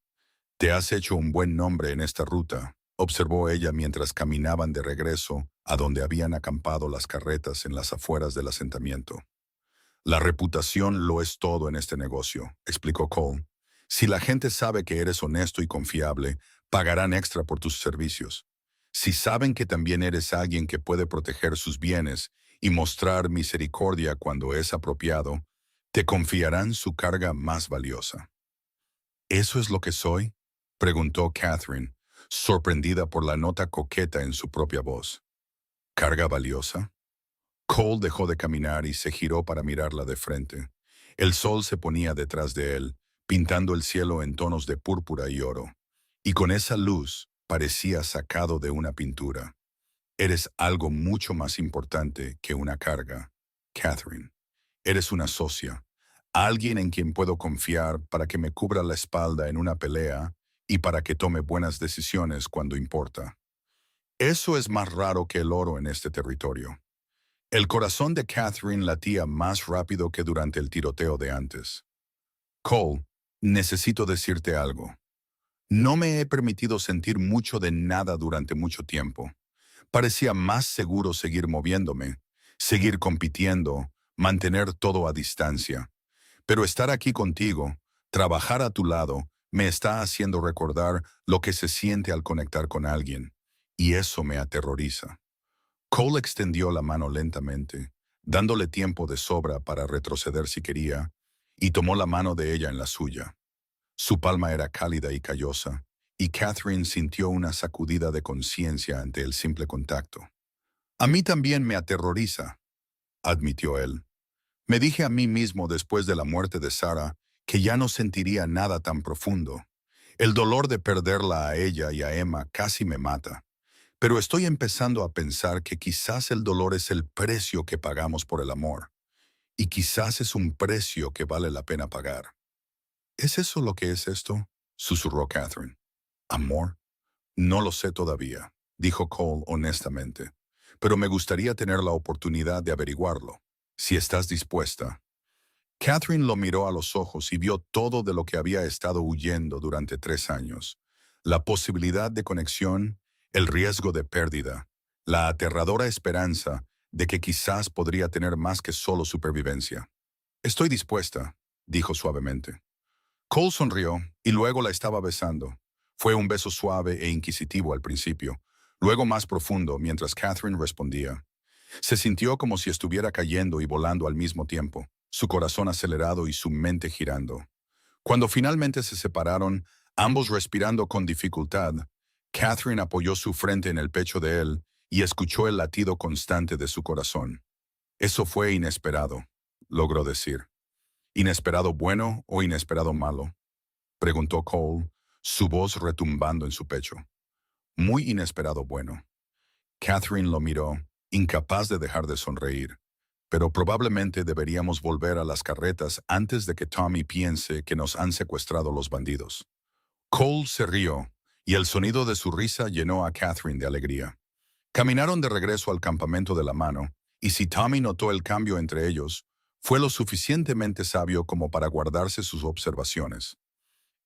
«Te has hecho un buen nombre en esta ruta», observó ella mientras caminaban de regreso a donde habían acampado las carretas en las afueras del asentamiento. «La reputación lo es todo en este negocio», explicó Cole. «Si la gente sabe que eres honesto y confiable, pagarán extra por tus servicios. Si saben que también eres alguien que puede proteger sus bienes y mostrar misericordia cuando es apropiado, te confiarán su carga más valiosa». «¿Eso es lo que soy?», preguntó Catherine, sorprendida por la nota coqueta en su propia voz. «¿Carga valiosa?». Cole dejó de caminar y se giró para mirarla de frente. El sol se ponía detrás de él, pintando el cielo en tonos de púrpura y oro. Y con esa luz parecía sacado de una pintura. «Eres algo mucho más importante que una carga, Catherine. Eres una socia, alguien en quien puedo confiar para que me cubra la espalda en una pelea y para que tome buenas decisiones cuando importa. Eso es más raro que el oro en este territorio». El corazón de Catherine latía más rápido que durante el tiroteo de antes. «Cole, necesito decirte algo. No me he permitido sentir mucho de nada durante mucho tiempo. Parecía más seguro seguir moviéndome, seguir compitiendo, mantener todo a distancia. Pero estar aquí contigo, trabajar a tu lado, me está haciendo recordar lo que se siente al conectar con alguien, y eso me aterroriza». Cole extendió la mano lentamente, dándole tiempo de sobra para retroceder si quería, y tomó la mano de ella en la suya. Su palma era cálida y callosa, y Catherine sintió una sacudida de conciencia ante el simple contacto. «A mí también me aterroriza», admitió él. «Me dije a mí mismo después de la muerte de Sarah que ya no sentiría nada tan profundo. El dolor de perderla a ella y a Emma casi me mata. Pero estoy empezando a pensar que quizás el dolor es el precio que pagamos por el amor. Y quizás es un precio que vale la pena pagar». «¿Es eso lo que es esto?», susurró Catherine. «¿Amor? No lo sé todavía», dijo Cole honestamente. «Pero me gustaría tener la oportunidad de averiguarlo. Si estás dispuesta». Catherine lo miró a los ojos y vio todo de lo que había estado huyendo durante 3 años. La posibilidad de conexión, el riesgo de pérdida, la aterradora esperanza de que quizás podría tener más que solo supervivencia. «Estoy dispuesta», dijo suavemente. Cole sonrió y luego la estaba besando. Fue un beso suave e inquisitivo al principio, luego más profundo mientras Catherine respondía. Se sintió como si estuviera cayendo y volando al mismo tiempo, su corazón acelerado y su mente girando. Cuando finalmente se separaron, ambos respirando con dificultad, Catherine apoyó su frente en el pecho de él y escuchó el latido constante de su corazón. «Eso fue inesperado», logró decir. «¿Inesperado bueno o inesperado malo?», preguntó Cole, su voz retumbando en su pecho. «Muy inesperado bueno». Catherine lo miró, incapaz de dejar de sonreír. pero probablemente deberíamos volver a las carretas antes de que Tommy piense que nos han secuestrado los bandidos. Cole se rió, y el sonido de su risa llenó a Catherine de alegría. Caminaron de regreso al campamento de la mano, y si Tommy notó el cambio entre ellos, fue lo suficientemente sabio como para guardarse sus observaciones.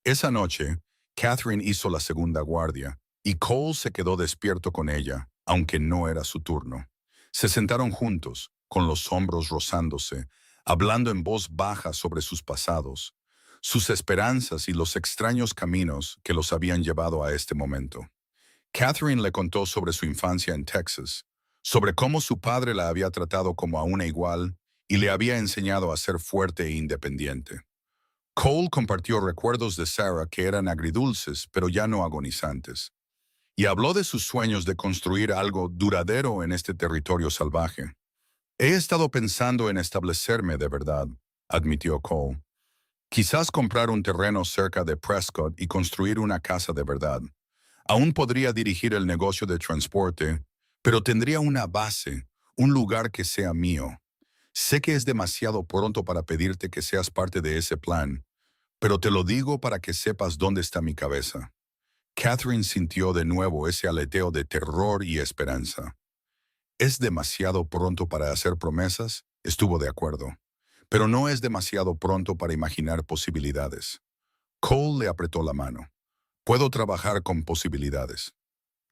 Esa noche, Catherine hizo la segunda guardia, y Cole se quedó despierto con ella, aunque no era su turno. Se sentaron juntos, con los hombros rozándose, hablando en voz baja sobre sus pasados, sus esperanzas y los extraños caminos que los habían llevado a este momento. Catherine le contó sobre su infancia en Texas, sobre cómo su padre la había tratado como a una igual y le había enseñado a ser fuerte e independiente. Cole compartió recuerdos de Sarah que eran agridulces, pero ya no agonizantes, y habló de sus sueños de construir algo duradero en este territorio salvaje. He estado pensando en establecerme de verdad, admitió Cole. Quizás comprar un terreno cerca de Prescott y construir una casa de verdad. Aún podría dirigir el negocio de transporte, pero tendría una base, un lugar que sea mío. Sé que es demasiado pronto para pedirte que seas parte de ese plan, pero te lo digo para que sepas dónde está mi cabeza. Catherine sintió de nuevo ese aleteo de terror y esperanza. ¿Es demasiado pronto para hacer promesas? Estuvo de acuerdo. Pero no es demasiado pronto para imaginar posibilidades. Cole le apretó la mano. Puedo trabajar con posibilidades.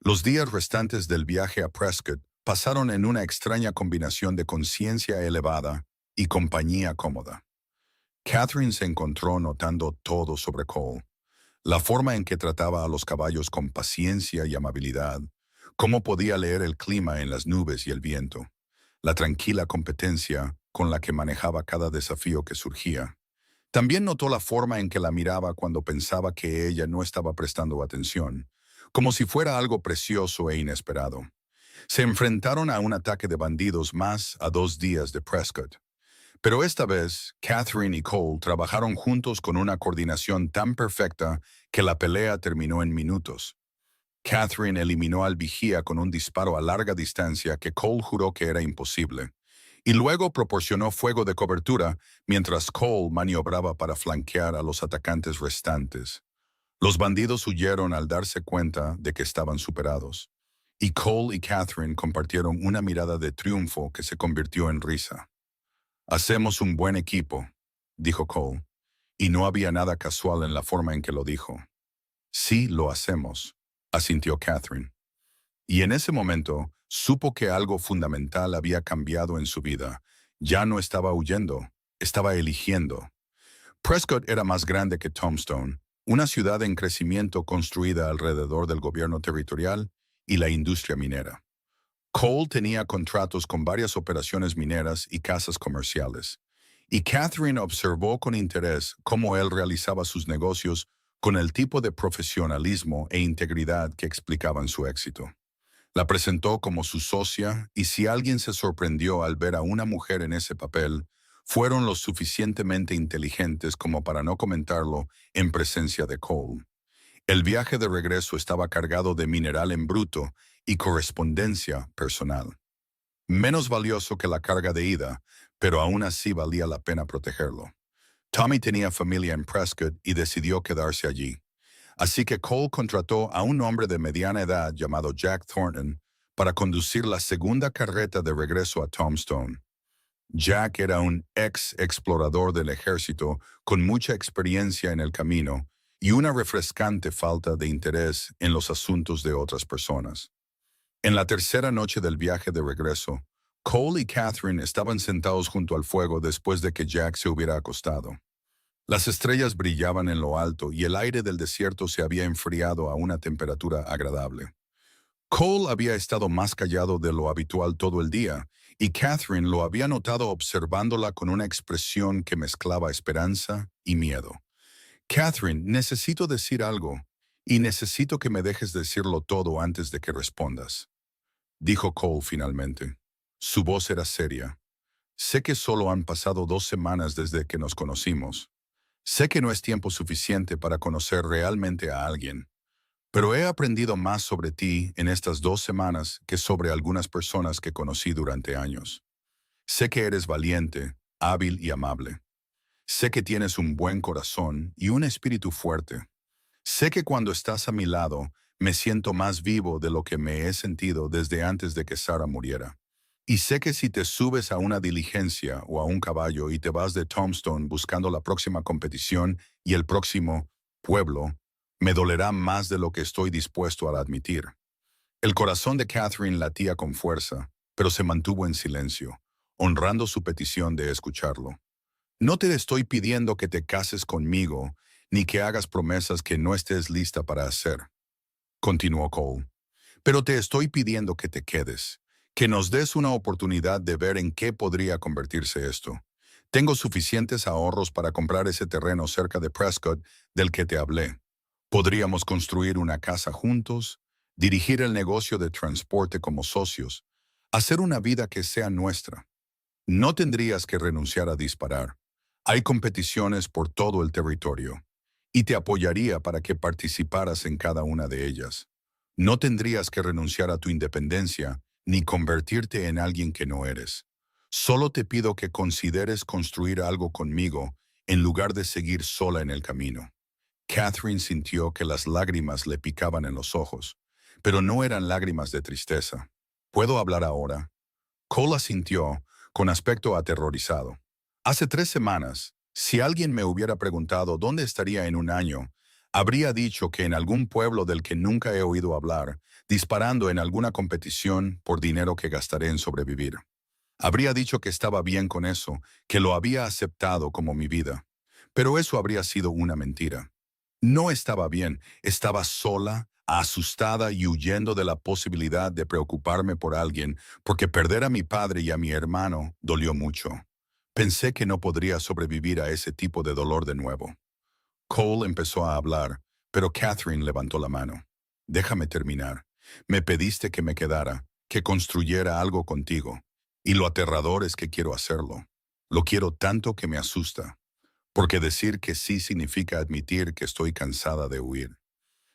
Los días restantes del viaje a Prescott pasaron en una extraña combinación de conciencia elevada y compañía cómoda. Catherine se encontró notando todo sobre Cole. La forma en que trataba a los caballos con paciencia y amabilidad, cómo podía leer el clima en las nubes y el viento, la tranquila competencia con la que manejaba cada desafío que surgía. También notó la forma en que la miraba cuando pensaba que ella no estaba prestando atención, como si fuera algo precioso e inesperado. Se enfrentaron a un ataque de bandidos más a 2 días de Prescott. Pero esta vez, Catherine y Cole trabajaron juntos con una coordinación tan perfecta que la pelea terminó en minutos. Catherine eliminó al vigía con un disparo a larga distancia que Cole juró que era imposible, y luego proporcionó fuego de cobertura mientras Cole maniobraba para flanquear a los atacantes restantes. Los bandidos huyeron al darse cuenta de que estaban superados, y Cole y Catherine compartieron una mirada de triunfo que se convirtió en risa. «Hacemos un buen equipo», dijo Cole, y no había nada casual en la forma en que lo dijo. «Sí, lo hacemos», asintió Catherine. Y en ese momento supo que algo fundamental había cambiado en su vida. Ya no estaba huyendo, estaba eligiendo. Prescott era más grande que Tombstone, una ciudad en crecimiento construida alrededor del gobierno territorial y la industria minera. Cole tenía contratos con varias operaciones mineras y casas comerciales, y Catherine observó con interés cómo él realizaba sus negocios con el tipo de profesionalismo e integridad que explicaban su éxito. La presentó como su socia, y si alguien se sorprendió al ver a una mujer en ese papel, fueron lo suficientemente inteligentes como para no comentarlo en presencia de Cole. El viaje de regreso estaba cargado de mineral en bruto y correspondencia personal. Menos valioso que la carga de ida, pero aún así valía la pena protegerlo. Tommy tenía familia en Prescott y decidió quedarse allí. Así que Cole contrató a un hombre de mediana edad llamado Jack Thornton para conducir la segunda carreta de regreso a Tombstone. Jack era un ex explorador del ejército con mucha experiencia en el camino y una refrescante falta de interés en los asuntos de otras personas. En la tercera noche del viaje de regreso, Cole y Catherine estaban sentados junto al fuego después de que Jack se hubiera acostado. Las estrellas brillaban en lo alto y el aire del desierto se había enfriado a una temperatura agradable. Cole había estado más callado de lo habitual todo el día, y Catherine lo había notado observándola con una expresión que mezclaba esperanza y miedo. «Catherine, necesito decir algo, y necesito que me dejes decirlo todo antes de que respondas», dijo Cole finalmente. Su voz era seria. «Sé que solo han pasado 2 semanas desde que nos conocimos. Sé que no es tiempo suficiente para conocer realmente a alguien, pero he aprendido más sobre ti en estas 2 semanas que sobre algunas personas que conocí durante años. Sé que eres valiente, hábil y amable. Sé que tienes un buen corazón y un espíritu fuerte. Sé que cuando estás a mi lado, me siento más vivo de lo que me he sentido desde antes de que Sara muriera. Y sé que si te subes a una diligencia o a un caballo y te vas de Tombstone buscando la próxima competición y el próximo pueblo, me dolerá más de lo que estoy dispuesto a admitir. El corazón de Catherine latía con fuerza, pero se mantuvo en silencio, honrando su petición de escucharlo. No te estoy pidiendo que te cases conmigo, ni que hagas promesas que no estés lista para hacer, continuó Cole. Pero te estoy pidiendo que te quedes, que nos des una oportunidad de ver en qué podría convertirse esto. Tengo suficientes ahorros para comprar ese terreno cerca de Prescott del que te hablé. Podríamos construir una casa juntos, dirigir el negocio de transporte como socios, hacer una vida que sea nuestra. No tendrías que renunciar a disparar. Hay competiciones por todo el territorio, y te apoyaría para que participaras en cada una de ellas. No tendrías que renunciar a tu independencia ni convertirte en alguien que no eres. Solo te pido que consideres construir algo conmigo en lugar de seguir sola en el camino. Catherine sintió que las lágrimas le picaban en los ojos, pero no eran lágrimas de tristeza. ¿Puedo hablar ahora? Cole asintió, con aspecto aterrorizado. Hace 3 semanas, si alguien me hubiera preguntado dónde estaría en un año, habría dicho que en algún pueblo del que nunca he oído hablar, disparando en alguna competición por dinero que gastaré en sobrevivir. Habría dicho que estaba bien con eso, que lo había aceptado como mi vida. Pero eso habría sido una mentira. No estaba bien, estaba sola, asustada y huyendo de la posibilidad de preocuparme por alguien, porque perder a mi padre y a mi hermano dolió mucho. Pensé que no podría sobrevivir a ese tipo de dolor de nuevo. Cole empezó a hablar, pero Catherine levantó la mano. Déjame terminar. Me pediste que me quedara, que construyera algo contigo. Y lo aterrador es que quiero hacerlo. Lo quiero tanto que me asusta. Porque decir que sí significa admitir que estoy cansada de huir.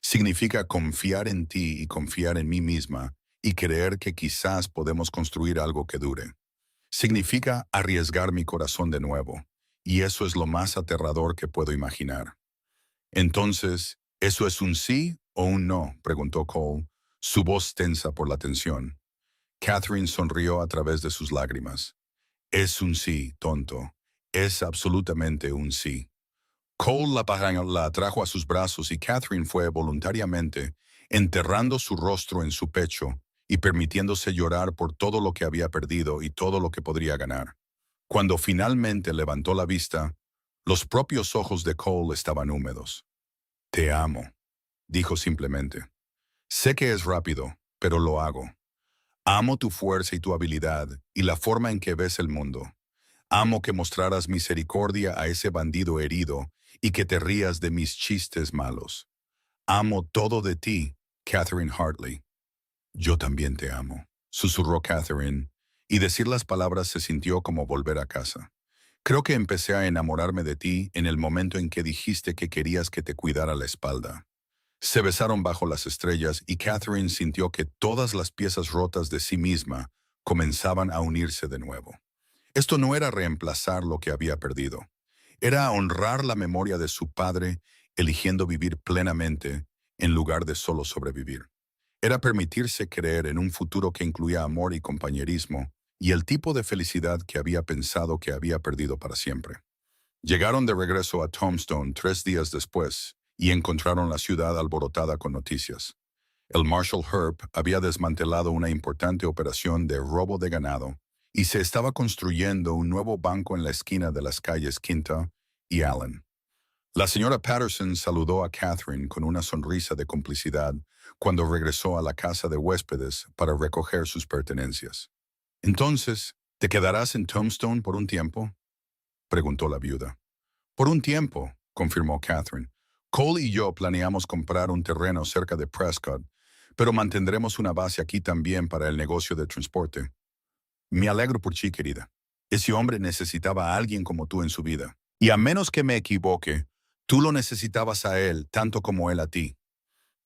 Significa confiar en ti y confiar en mí misma y creer que quizás podemos construir algo que dure. Significa arriesgar mi corazón de nuevo. Y eso es lo más aterrador que puedo imaginar. Entonces, ¿eso es un sí o un no?, preguntó Cole, su voz tensa por la tensión. Catherine sonrió a través de sus lágrimas. Es un sí, tonto. Es absolutamente un sí. Cole la atrajo a sus brazos y Catherine fue voluntariamente, enterrando su rostro en su pecho y permitiéndose llorar por todo lo que había perdido y todo lo que podría ganar. Cuando finalmente levantó la vista, los propios ojos de Cole estaban húmedos. Te amo, dijo simplemente. Sé que es rápido, pero lo hago. Amo tu fuerza y tu habilidad y la forma en que ves el mundo. Amo que mostraras misericordia a ese bandido herido y que te rías de mis chistes malos. Amo todo de ti, Catherine Hartley. Yo también te amo, susurró Catherine, y decir las palabras se sintió como volver a casa. Creo que empecé a enamorarme de ti en el momento en que dijiste que querías que te cuidara la espalda. Se besaron bajo las estrellas y Catherine sintió que todas las piezas rotas de sí misma comenzaban a unirse de nuevo. Esto no era reemplazar lo que había perdido. Era honrar la memoria de su padre, eligiendo vivir plenamente en lugar de solo sobrevivir. Era permitirse creer en un futuro que incluía amor y compañerismo y el tipo de felicidad que había pensado que había perdido para siempre. Llegaron de regreso a Tombstone 3 días después y encontraron la ciudad alborotada con noticias. El Marshal Herb había desmantelado una importante operación de robo de ganado y se estaba construyendo un nuevo banco en la esquina de las calles Quinta y Allen. La señora Patterson saludó a Catherine con una sonrisa de complicidad cuando regresó a la casa de huéspedes para recoger sus pertenencias. Entonces, ¿te quedarás en Tombstone por un tiempo?, preguntó la viuda. Por un tiempo, confirmó Catherine. Cole y yo planeamos comprar un terreno cerca de Prescott, pero mantendremos una base aquí también para el negocio de transporte. Me alegro por ti, querida. Ese hombre necesitaba a alguien como tú en su vida. Y a menos que me equivoque, tú lo necesitabas a él tanto como él a ti.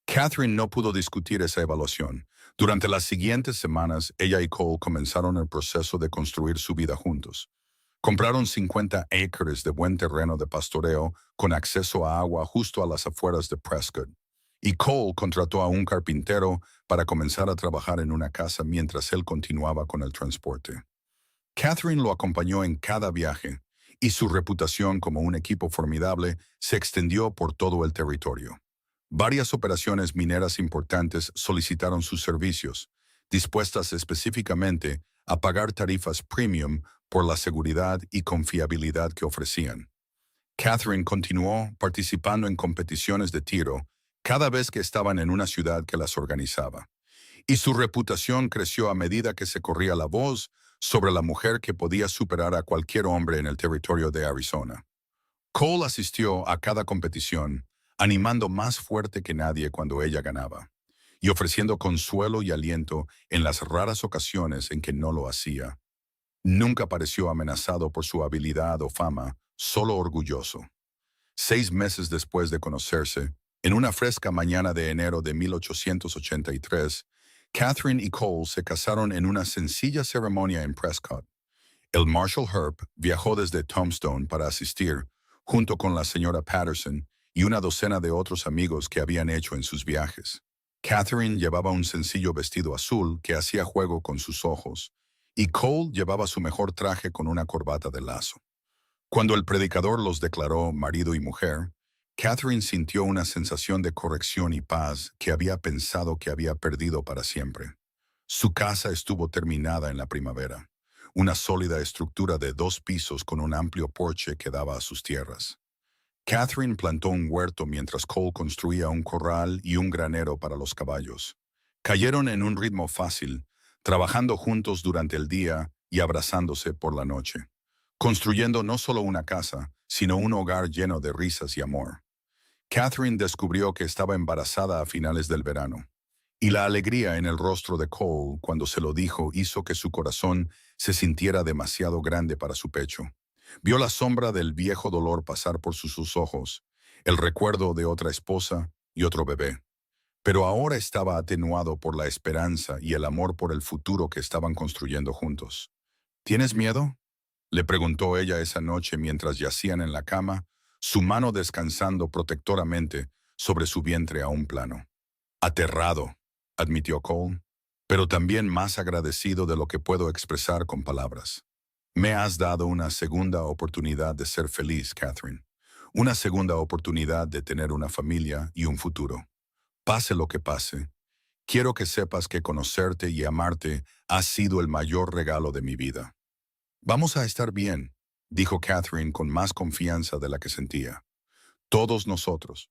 Catherine no pudo discutir esa evaluación. Durante las siguientes semanas, ella y Cole comenzaron el proceso de construir su vida juntos. Compraron 50 acres de buen terreno de pastoreo con acceso a agua justo a las afueras de Prescott. Y Cole contrató a un carpintero para comenzar a trabajar en una casa mientras él continuaba con el transporte. Catherine lo acompañó en cada viaje, y su reputación como un equipo formidable se extendió por todo el territorio. Varias operaciones mineras importantes solicitaron sus servicios, dispuestas específicamente a pagar tarifas premium por la seguridad y confiabilidad que ofrecían. Catherine continuó participando en competiciones de tiro cada vez que estaban en una ciudad que las organizaba, y su reputación creció a medida que se corría la voz sobre la mujer que podía superar a cualquier hombre en el territorio de Arizona. Cole asistió a cada competición, animando más fuerte que nadie cuando ella ganaba, y ofreciendo consuelo y aliento en las raras ocasiones en que no lo hacía. Nunca pareció amenazado por su habilidad o fama, solo orgulloso. 6 meses después de conocerse, en una fresca mañana de enero de 1883, Catherine y Cole se casaron en una sencilla ceremonia en Prescott. El Marshal Herb viajó desde Tombstone para asistir, junto con la señora Patterson y una docena de otros amigos que habían hecho en sus viajes. Catherine llevaba un sencillo vestido azul que hacía juego con sus ojos, y Cole llevaba su mejor traje con una corbata de lazo. Cuando el predicador los declaró marido y mujer, Catherine sintió una sensación de corrección y paz que había pensado que había perdido para siempre. Su casa estuvo terminada en la primavera, una sólida estructura de 2 pisos con un amplio porche que daba a sus tierras. Catherine plantó un huerto mientras Cole construía un corral y un granero para los caballos. Cayeron en un ritmo fácil, trabajando juntos durante el día y abrazándose por la noche, construyendo no solo una casa, sino un hogar lleno de risas y amor. Catherine descubrió que estaba embarazada a finales del verano, y la alegría en el rostro de Cole cuando se lo dijo hizo que su corazón se sintiera demasiado grande para su pecho. Vio la sombra del viejo dolor pasar por sus ojos, el recuerdo de otra esposa y otro bebé. Pero ahora estaba atenuado por la esperanza y el amor por el futuro que estaban construyendo juntos. ¿Tienes miedo?, le preguntó ella esa noche mientras yacían en la cama, su mano descansando protectoramente sobre su vientre aún plano. Aterrado, admitió Cole, pero también más agradecido de lo que puedo expresar con palabras. Me has dado una segunda oportunidad de ser feliz, Catherine. Una segunda oportunidad de tener una familia y un futuro. Pase lo que pase, quiero que sepas que conocerte y amarte ha sido el mayor regalo de mi vida. Vamos a estar bien, dijo Catherine con más confianza de la que sentía. Todos nosotros.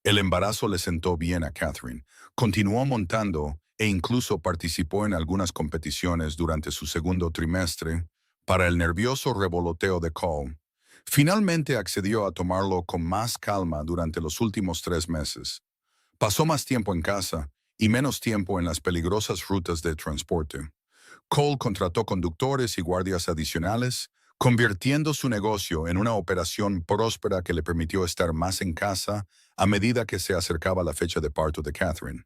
El embarazo le sentó bien a Catherine. Continuó montando e incluso participó en algunas competiciones durante su segundo trimestre. Para el nervioso revoloteo de Cole, finalmente accedió a tomarlo con más calma durante los últimos 3 meses. Pasó más tiempo en casa y menos tiempo en las peligrosas rutas de transporte. Cole contrató conductores y guardias adicionales, convirtiendo su negocio en una operación próspera que le permitió estar más en casa a medida que se acercaba la fecha de parto de Catherine.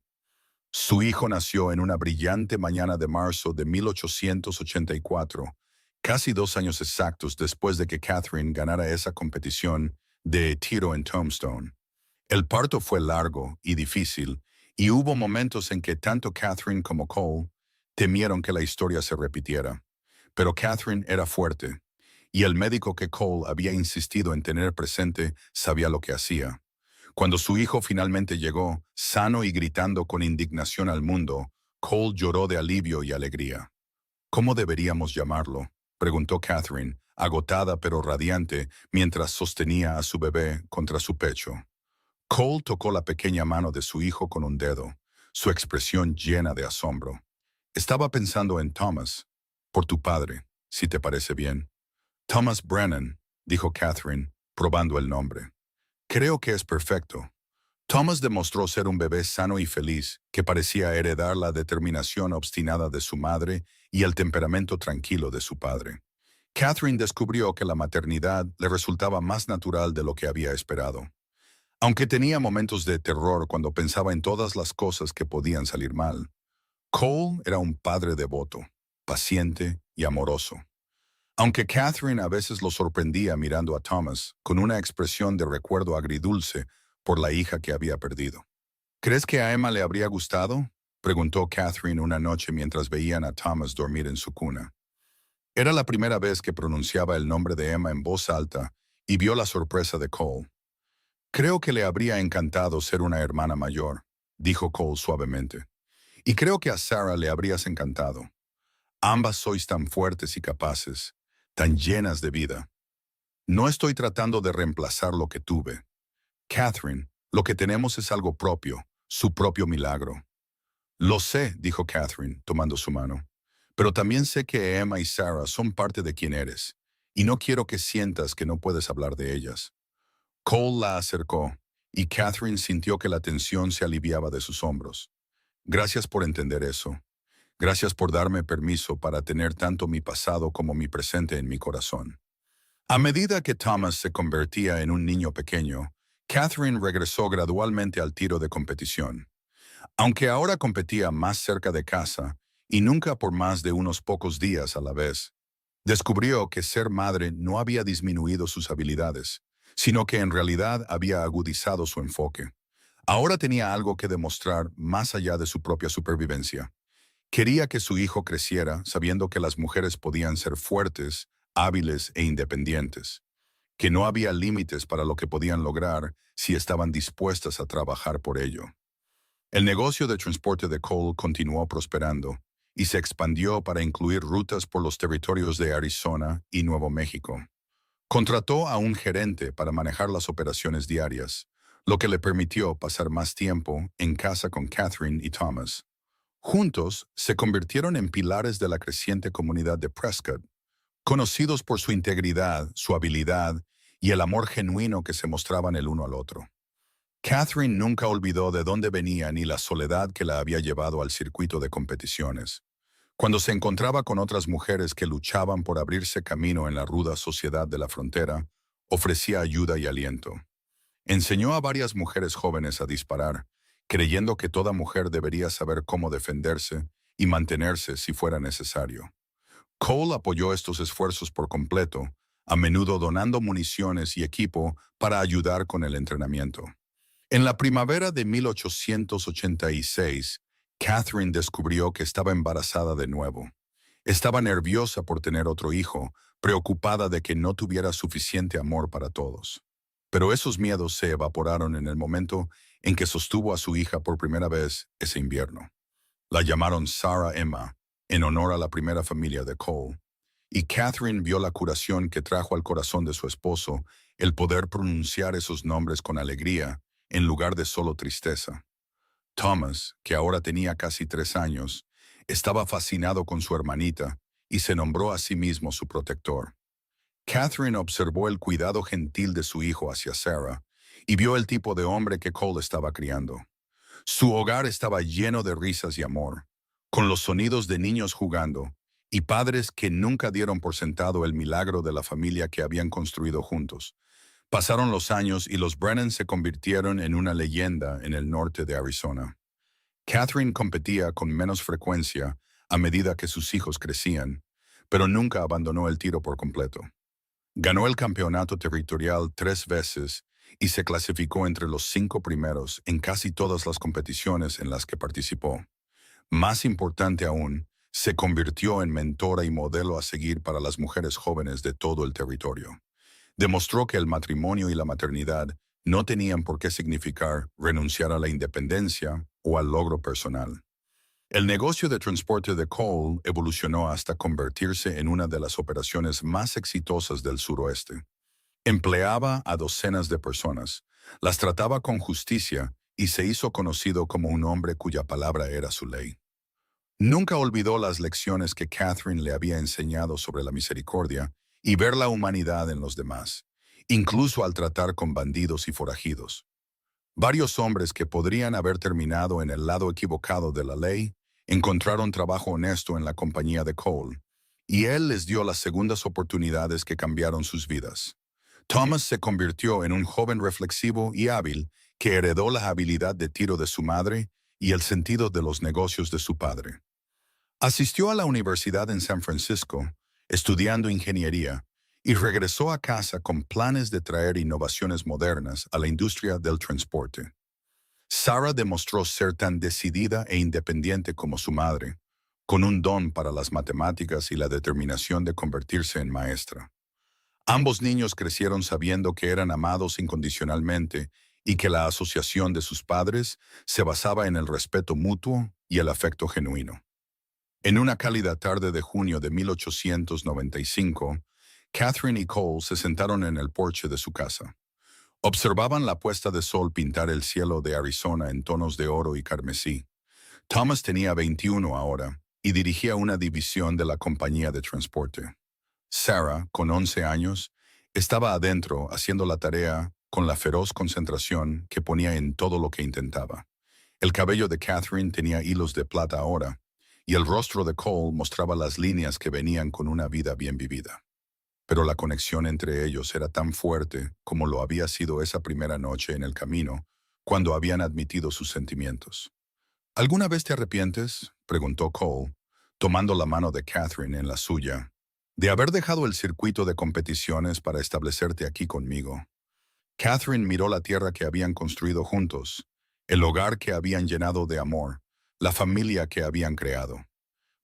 Su hijo nació en una brillante mañana de marzo de 1884, casi 2 años exactos después de que Catherine ganara esa competición de tiro en Tombstone. El parto fue largo y difícil, y hubo momentos en que tanto Catherine como Cole temieron que la historia se repitiera. Pero Catherine era fuerte, y el médico que Cole había insistido en tener presente sabía lo que hacía. Cuando su hijo finalmente llegó, sano y gritando con indignación al mundo, Cole lloró de alivio y alegría. ¿Cómo deberíamos llamarlo?, preguntó Catherine, agotada pero radiante, mientras sostenía a su bebé contra su pecho. Cole tocó la pequeña mano de su hijo con un dedo, su expresión llena de asombro. Estaba pensando en Thomas, por tu padre, si te parece bien. Thomas Brennan, dijo Catherine, probando el nombre. Creo que es perfecto. Thomas demostró ser un bebé sano y feliz, que parecía heredar la determinación obstinada de su madre y el temperamento tranquilo de su padre. Catherine descubrió que la maternidad le resultaba más natural de lo que había esperado. Aunque tenía momentos de terror cuando pensaba en todas las cosas que podían salir mal, Cole era un padre devoto, paciente y amoroso. Aunque Catherine a veces lo sorprendía mirando a Thomas con una expresión de recuerdo agridulce por la hija que había perdido. ¿Crees que a Emma le habría gustado?, preguntó Catherine una noche mientras veían a Thomas dormir en su cuna. Era la primera vez que pronunciaba el nombre de Emma en voz alta y vio la sorpresa de Cole. Creo que le habría encantado ser una hermana mayor, dijo Cole suavemente. Y creo que a Sarah le habrías encantado. Ambas sois tan fuertes y capaces, tan llenas de vida. No estoy tratando de reemplazar lo que tuve. Catherine, lo que tenemos es algo propio, su propio milagro. Lo sé, dijo Catherine, tomando su mano. Pero también sé que Emma y Sarah son parte de quien eres, y no quiero que sientas que no puedes hablar de ellas. Cole la acercó, y Catherine sintió que la tensión se aliviaba de sus hombros. Gracias por entender eso. Gracias por darme permiso para tener tanto mi pasado como mi presente en mi corazón. A medida que Thomas se convertía en un niño pequeño, Catherine regresó gradualmente al tiro de competición. Aunque ahora competía más cerca de casa, y nunca por más de unos pocos días a la vez, descubrió que ser madre no había disminuido sus habilidades, sino que en realidad había agudizado su enfoque. Ahora tenía algo que demostrar más allá de su propia supervivencia. Quería que su hijo creciera sabiendo que las mujeres podían ser fuertes, hábiles e independientes, que no había límites para lo que podían lograr si estaban dispuestas a trabajar por ello. El negocio de transporte de Cole continuó prosperando y se expandió para incluir rutas por los territorios de Arizona y Nuevo México. Contrató a un gerente para manejar las operaciones diarias, lo que le permitió pasar más tiempo en casa con Catherine y Thomas. Juntos se convirtieron en pilares de la creciente comunidad de Prescott, conocidos por su integridad, su habilidad y el amor genuino que se mostraban el uno al otro. Catherine nunca olvidó de dónde venía ni la soledad que la había llevado al circuito de competiciones. Cuando se encontraba con otras mujeres que luchaban por abrirse camino en la ruda sociedad de la frontera, ofrecía ayuda y aliento. Enseñó a varias mujeres jóvenes a disparar, creyendo que toda mujer debería saber cómo defenderse y mantenerse si fuera necesario. Cole apoyó estos esfuerzos por completo, a menudo donando municiones y equipo para ayudar con el entrenamiento. En la primavera de 1886, Catherine descubrió que estaba embarazada de nuevo. Estaba nerviosa por tener otro hijo, preocupada de que no tuviera suficiente amor para todos. Pero esos miedos se evaporaron en el momento en que sostuvo a su hija por primera vez ese invierno. La llamaron Sarah Emma, en honor a la primera familia de Cole, y Catherine vio la curación que trajo al corazón de su esposo el poder pronunciar esos nombres con alegría en lugar de solo tristeza. Thomas, que ahora tenía casi 3 años, estaba fascinado con su hermanita y se nombró a sí mismo su protector. Catherine observó el cuidado gentil de su hijo hacia Sarah y vio el tipo de hombre que Cole estaba criando. Su hogar estaba lleno de risas y amor, con los sonidos de niños jugando y padres que nunca dieron por sentado el milagro de la familia que habían construido juntos. Pasaron los años y los Brennan se convirtieron en una leyenda en el norte de Arizona. Catherine competía con menos frecuencia a medida que sus hijos crecían, pero nunca abandonó el tiro por completo. Ganó el campeonato territorial 3 veces y se clasificó entre los 5 primeros en casi todas las competiciones en las que participó. Más importante aún, se convirtió en mentora y modelo a seguir para las mujeres jóvenes de todo el territorio. Demostró que el matrimonio y la maternidad no tenían por qué significar renunciar a la independencia o al logro personal. El negocio de transporte de Cole evolucionó hasta convertirse en una de las operaciones más exitosas del suroeste. Empleaba a docenas de personas, las trataba con justicia y se hizo conocido como un hombre cuya palabra era su ley. Nunca olvidó las lecciones que Catherine le había enseñado sobre la misericordia y ver la humanidad en los demás, incluso al tratar con bandidos y forajidos. Varios hombres que podrían haber terminado en el lado equivocado de la ley encontraron trabajo honesto en la compañía de Cole, y él les dio las segundas oportunidades que cambiaron sus vidas. Thomas se convirtió en un joven reflexivo y hábil que heredó la habilidad de tiro de su madre y el sentido de los negocios de su padre. Asistió a la universidad en San Francisco, estudiando ingeniería, y regresó a casa con planes de traer innovaciones modernas a la industria del transporte. Sarah demostró ser tan decidida e independiente como su madre, con un don para las matemáticas y la determinación de convertirse en maestra. Ambos niños crecieron sabiendo que eran amados incondicionalmente y que la asociación de sus padres se basaba en el respeto mutuo y el afecto genuino. En una cálida tarde de junio de 1895, Catherine y Cole se sentaron en el porche de su casa. Observaban la puesta de sol pintar el cielo de Arizona en tonos de oro y carmesí. Thomas tenía 21 ahora y dirigía una división de la compañía de transporte. Sarah, con 11 años, estaba adentro haciendo la tarea con la feroz concentración que ponía en todo lo que intentaba. El cabello de Catherine tenía hilos de plata ahora, y el rostro de Cole mostraba las líneas que venían con una vida bien vivida. Pero la conexión entre ellos era tan fuerte como lo había sido esa primera noche en el camino, cuando habían admitido sus sentimientos. ¿Alguna vez te arrepientes?, preguntó Cole, tomando la mano de Catherine en la suya, de haber dejado el circuito de competiciones para establecerte aquí conmigo. Catherine miró la tierra que habían construido juntos, el hogar que habían llenado de amor, la familia que habían creado.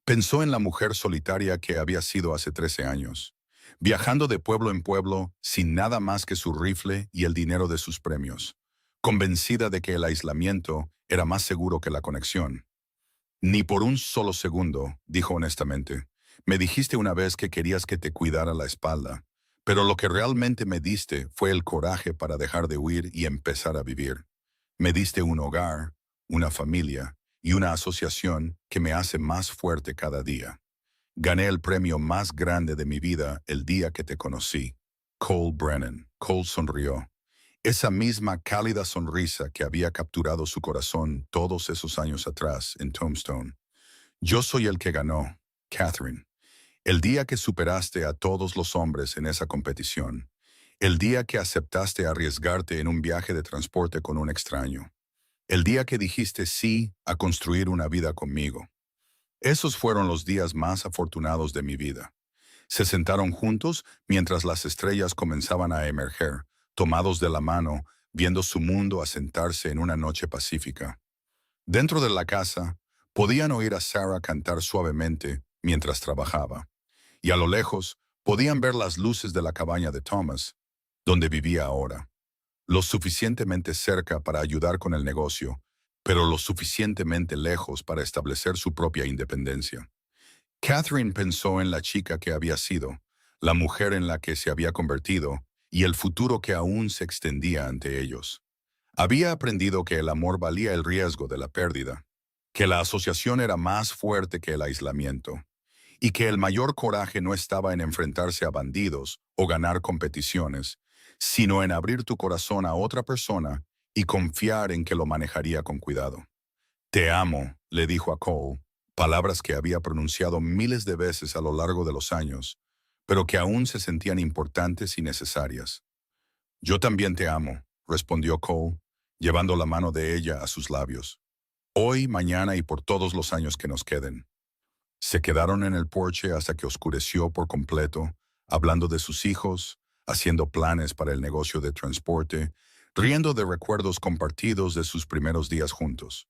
Pensó en la mujer solitaria que había sido hace 13 años, viajando de pueblo en pueblo sin nada más que su rifle y el dinero de sus premios, convencida de que el aislamiento era más seguro que la conexión. Ni por un solo segundo, dijo honestamente. Me dijiste una vez que querías que te cuidara la espalda, pero lo que realmente me diste fue el coraje para dejar de huir y empezar a vivir. Me diste un hogar, una familia y una asociación que me hace más fuerte cada día. Gané el premio más grande de mi vida el día que te conocí. Cole Brennan. Cole sonrió. Esa misma cálida sonrisa que había capturado su corazón todos esos años atrás en Tombstone. Yo soy el que ganó, Catherine. El día que superaste a todos los hombres en esa competición. El día que aceptaste arriesgarte en un viaje de transporte con un extraño. El día que dijiste sí a construir una vida conmigo. Esos fueron los días más afortunados de mi vida. Se sentaron juntos mientras las estrellas comenzaban a emerger, tomados de la mano, viendo su mundo asentarse en una noche pacífica. Dentro de la casa, podían oír a Sarah cantar suavemente mientras trabajaba, y a lo lejos podían ver las luces de la cabaña de Thomas, donde vivía ahora, lo suficientemente cerca para ayudar con el negocio, pero lo suficientemente lejos para establecer su propia independencia. Catherine pensó en la chica que había sido, la mujer en la que se había convertido y el futuro que aún se extendía ante ellos. Había aprendido que el amor valía el riesgo de la pérdida, que la asociación era más fuerte que el aislamiento, y que el mayor coraje no estaba en enfrentarse a bandidos o ganar competiciones, sino en abrir tu corazón a otra persona y confiar en que lo manejaría con cuidado. Te amo, le dijo a Cole, palabras que había pronunciado miles de veces a lo largo de los años, pero que aún se sentían importantes y necesarias. Yo también te amo, respondió Cole, llevando la mano de ella a sus labios. Hoy, mañana y por todos los años que nos queden. Se quedaron en el porche hasta que oscureció por completo, hablando de sus hijos, haciendo planes para el negocio de transporte, riendo de recuerdos compartidos de sus primeros días juntos.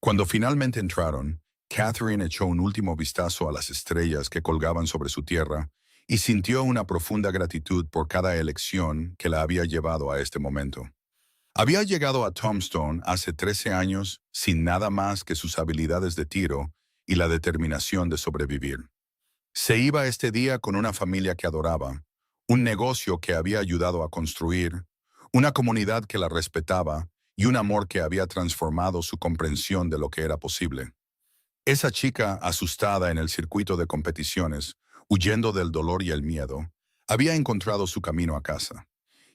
Cuando finalmente entraron, Catherine echó un último vistazo a las estrellas que colgaban sobre su tierra y sintió una profunda gratitud por cada elección que la había llevado a este momento. Había llegado a Tombstone hace 13 años sin nada más que sus habilidades de tiro y la determinación de sobrevivir. Se iba este día con una familia que adoraba, un negocio que había ayudado a construir, una comunidad que la respetaba y un amor que había transformado su comprensión de lo que era posible. Esa chica, asustada en el circuito de competiciones, huyendo del dolor y el miedo, había encontrado su camino a casa.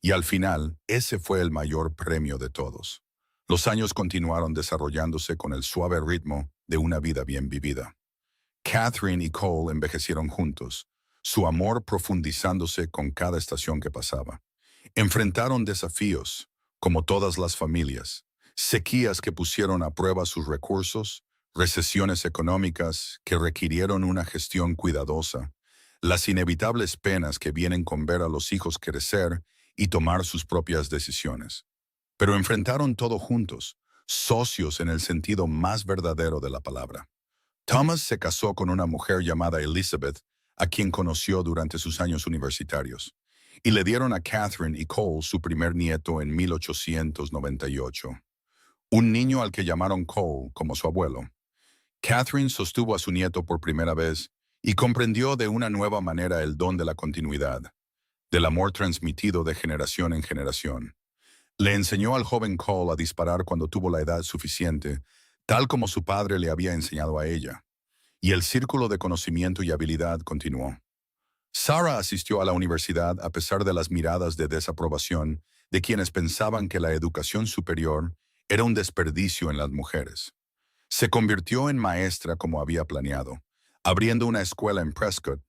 Y al final, ese fue el mayor premio de todos. Los años continuaron desarrollándose con el suave ritmo de una vida bien vivida. Catherine y Cole envejecieron juntos, su amor profundizándose con cada estación que pasaba. Enfrentaron desafíos, como todas las familias, sequías que pusieron a prueba sus recursos, recesiones económicas que requirieron una gestión cuidadosa, las inevitables penas que vienen con ver a los hijos crecer y tomar sus propias decisiones. Pero enfrentaron todo juntos, socios en el sentido más verdadero de la palabra. Thomas se casó con una mujer llamada Elizabeth, a quien conoció durante sus años universitarios, y le dieron a Catherine y Cole su primer nieto en 1898, un niño al que llamaron Cole como su abuelo. Catherine sostuvo a su nieto por primera vez y comprendió de una nueva manera el don de la continuidad, del amor transmitido de generación en generación. Le enseñó al joven Cole a disparar cuando tuvo la edad suficiente, tal como su padre le había enseñado a ella, y el círculo de conocimiento y habilidad continuó. Sarah asistió a la universidad a pesar de las miradas de desaprobación de quienes pensaban que la educación superior era un desperdicio en las mujeres. Se convirtió en maestra como había planeado, abriendo una escuela en Prescott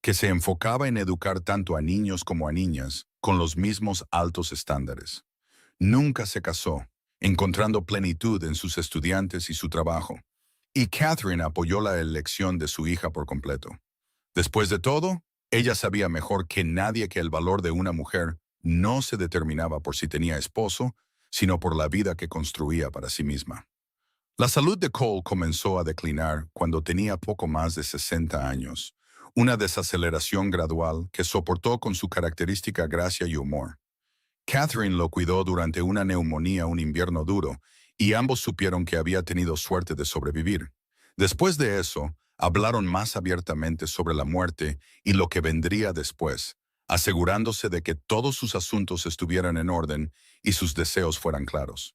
que se enfocaba en educar tanto a niños como a niñas con los mismos altos estándares. Nunca se casó, encontrando plenitud en sus estudiantes y su trabajo, y Catherine apoyó la elección de su hija por completo. Después de todo, ella sabía mejor que nadie que el valor de una mujer no se determinaba por si tenía esposo, sino por la vida que construía para sí misma. La salud de Cole comenzó a declinar cuando tenía poco más de 60 años, una desaceleración gradual que soportó con su característica gracia y humor. Catherine lo cuidó durante una neumonía un invierno duro, y ambos supieron que había tenido suerte de sobrevivir. Después de eso, hablaron más abiertamente sobre la muerte y lo que vendría después, asegurándose de que todos sus asuntos estuvieran en orden y sus deseos fueran claros.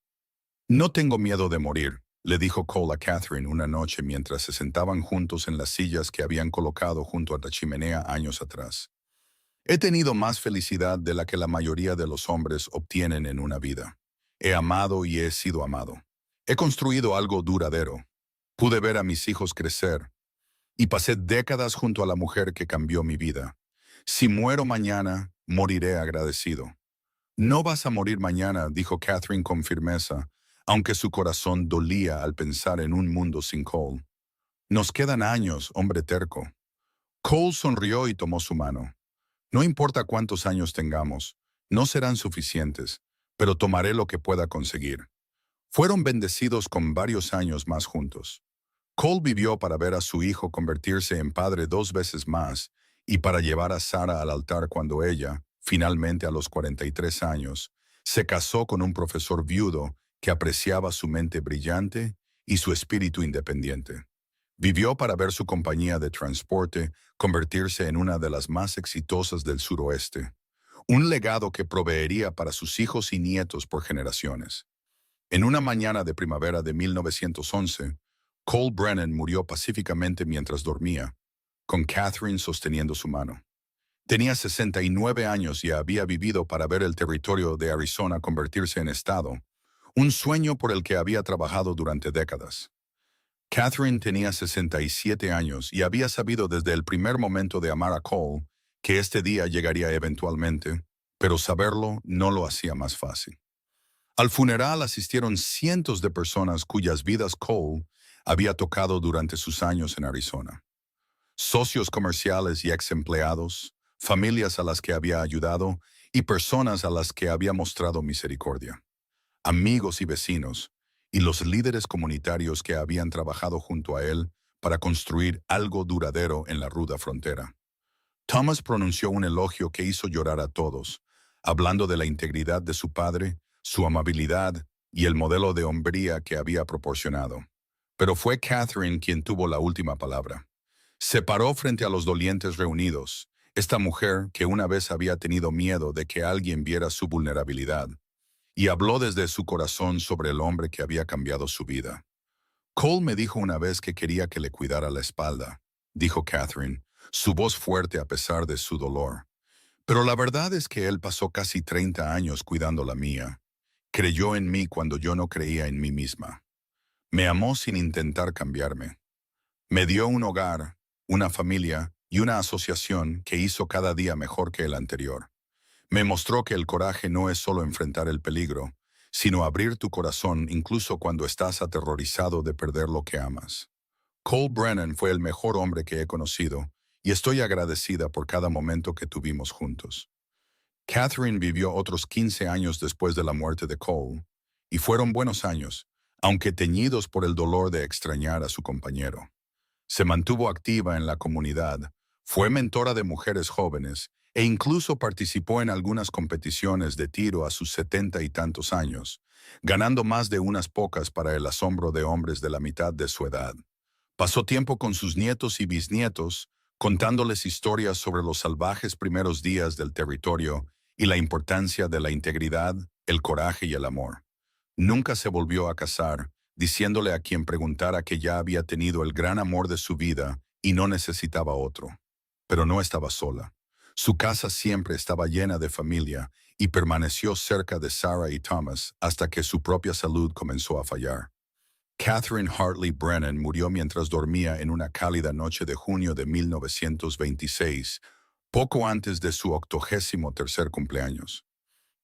No tengo miedo de morir, le dijo Cole a Catherine una noche mientras se sentaban juntos en las sillas que habían colocado junto a la chimenea años atrás. He tenido más felicidad de la que la mayoría de los hombres obtienen en una vida. He amado y he sido amado. He construido algo duradero. Pude ver a mis hijos crecer y pasé décadas junto a la mujer que cambió mi vida. Si muero mañana, moriré agradecido. No vas a morir mañana, dijo Catherine con firmeza, aunque su corazón dolía al pensar en un mundo sin Cole. Nos quedan años, hombre terco. Cole sonrió y tomó su mano. No importa cuántos años tengamos, no serán suficientes, pero tomaré lo que pueda conseguir. Fueron bendecidos con varios años más juntos. Cole vivió para ver a su hijo convertirse en padre 2 veces más y para llevar a Sarah al altar cuando ella, finalmente a los 43 años, se casó con un profesor viudo que apreciaba su mente brillante y su espíritu independiente. Vivió para ver su compañía de transporte convertirse en una de las más exitosas del suroeste, un legado que proveería para sus hijos y nietos por generaciones. En una mañana de primavera de 1911, Cole Brennan murió pacíficamente mientras dormía, con Catherine sosteniendo su mano. Tenía 69 años y había vivido para ver el territorio de Arizona convertirse en estado, un sueño por el que había trabajado durante décadas. Catherine tenía 67 años y había sabido desde el primer momento de amar a Cole que este día llegaría eventualmente, pero saberlo no lo hacía más fácil. Al funeral asistieron cientos de personas cuyas vidas Cole había tocado durante sus años en Arizona. Socios comerciales y ex empleados, familias a las que había ayudado y personas a las que había mostrado misericordia. Amigos y vecinos, y los líderes comunitarios que habían trabajado junto a él para construir algo duradero en la ruda frontera. Thomas pronunció un elogio que hizo llorar a todos, hablando de la integridad de su padre, su amabilidad y el modelo de hombría que había proporcionado. Pero fue Catherine quien tuvo la última palabra. Se paró frente a los dolientes reunidos, esta mujer que una vez había tenido miedo de que alguien viera su vulnerabilidad, y habló desde su corazón sobre el hombre que había cambiado su vida. Cole me dijo una vez que quería que le cuidara la espalda, dijo Catherine, su voz fuerte a pesar de su dolor. Pero la verdad es que él pasó casi 30 años cuidando la mía. Creyó en mí cuando yo no creía en mí misma. Me amó sin intentar cambiarme. Me dio un hogar, una familia y una asociación que hizo cada día mejor que el anterior. Me mostró que el coraje no es solo enfrentar el peligro, sino abrir tu corazón incluso cuando estás aterrorizado de perder lo que amas. Cole Brennan fue el mejor hombre que he conocido, y estoy agradecida por cada momento que tuvimos juntos. Catherine vivió otros 15 años después de la muerte de Cole, y fueron buenos años, aunque teñidos por el dolor de extrañar a su compañero. Se mantuvo activa en la comunidad, fue mentora de mujeres jóvenes e incluso participó en algunas competiciones de tiro a sus 70 y tantos años, ganando más de unas pocas para el asombro de hombres de la mitad de su edad. Pasó tiempo con sus nietos y bisnietos, contándoles historias sobre los salvajes primeros días del territorio y la importancia de la integridad, el coraje y el amor. Nunca se volvió a casar, diciéndole a quien preguntara que ya había tenido el gran amor de su vida y no necesitaba otro. Pero no estaba sola. Su casa siempre estaba llena de familia y permaneció cerca de Sarah y Thomas hasta que su propia salud comenzó a fallar. Catherine Hartley Brennan murió mientras dormía en una cálida noche de junio de 1926, poco antes de su 83º cumpleaños.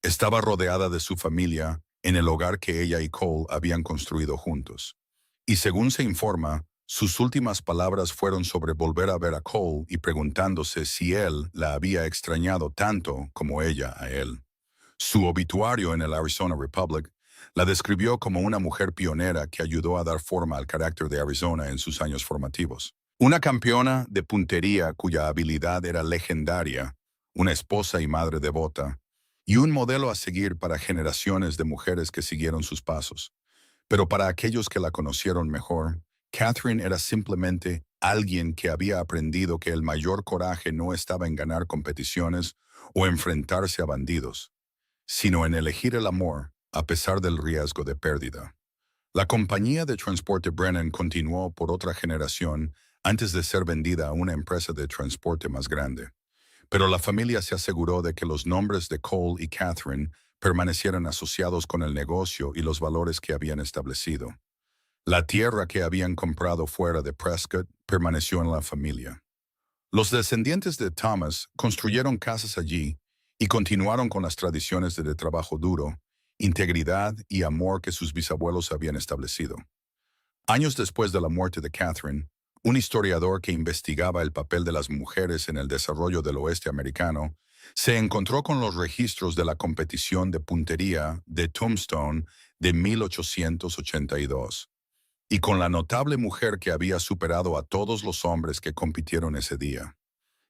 Estaba rodeada de su familia en el hogar que ella y Cole habían construido juntos. Y según se informa, sus últimas palabras fueron sobre volver a ver a Cole y preguntándose si él la había extrañado tanto como ella a él. Su obituario en el Arizona Republic la describió como una mujer pionera que ayudó a dar forma al carácter de Arizona en sus años formativos. Una campeona de puntería cuya habilidad era legendaria, una esposa y madre devota, y un modelo a seguir para generaciones de mujeres que siguieron sus pasos. Pero para aquellos que la conocieron mejor, Catherine era simplemente alguien que había aprendido que el mayor coraje no estaba en ganar competiciones o enfrentarse a bandidos, sino en elegir el amor a pesar del riesgo de pérdida. La compañía de transporte Brennan continuó por otra generación antes de ser vendida a una empresa de transporte más grande. Pero la familia se aseguró de que los nombres de Cole y Catherine permanecieran asociados con el negocio y los valores que habían establecido. La tierra que habían comprado fuera de Prescott permaneció en la familia. Los descendientes de Thomas construyeron casas allí y continuaron con las tradiciones de trabajo duro, integridad y amor que sus bisabuelos habían establecido. Años después de la muerte de Catherine, un historiador que investigaba el papel de las mujeres en el desarrollo del oeste americano, se encontró con los registros de la competición de puntería de Tombstone de 1882, y con la notable mujer que había superado a todos los hombres que compitieron ese día.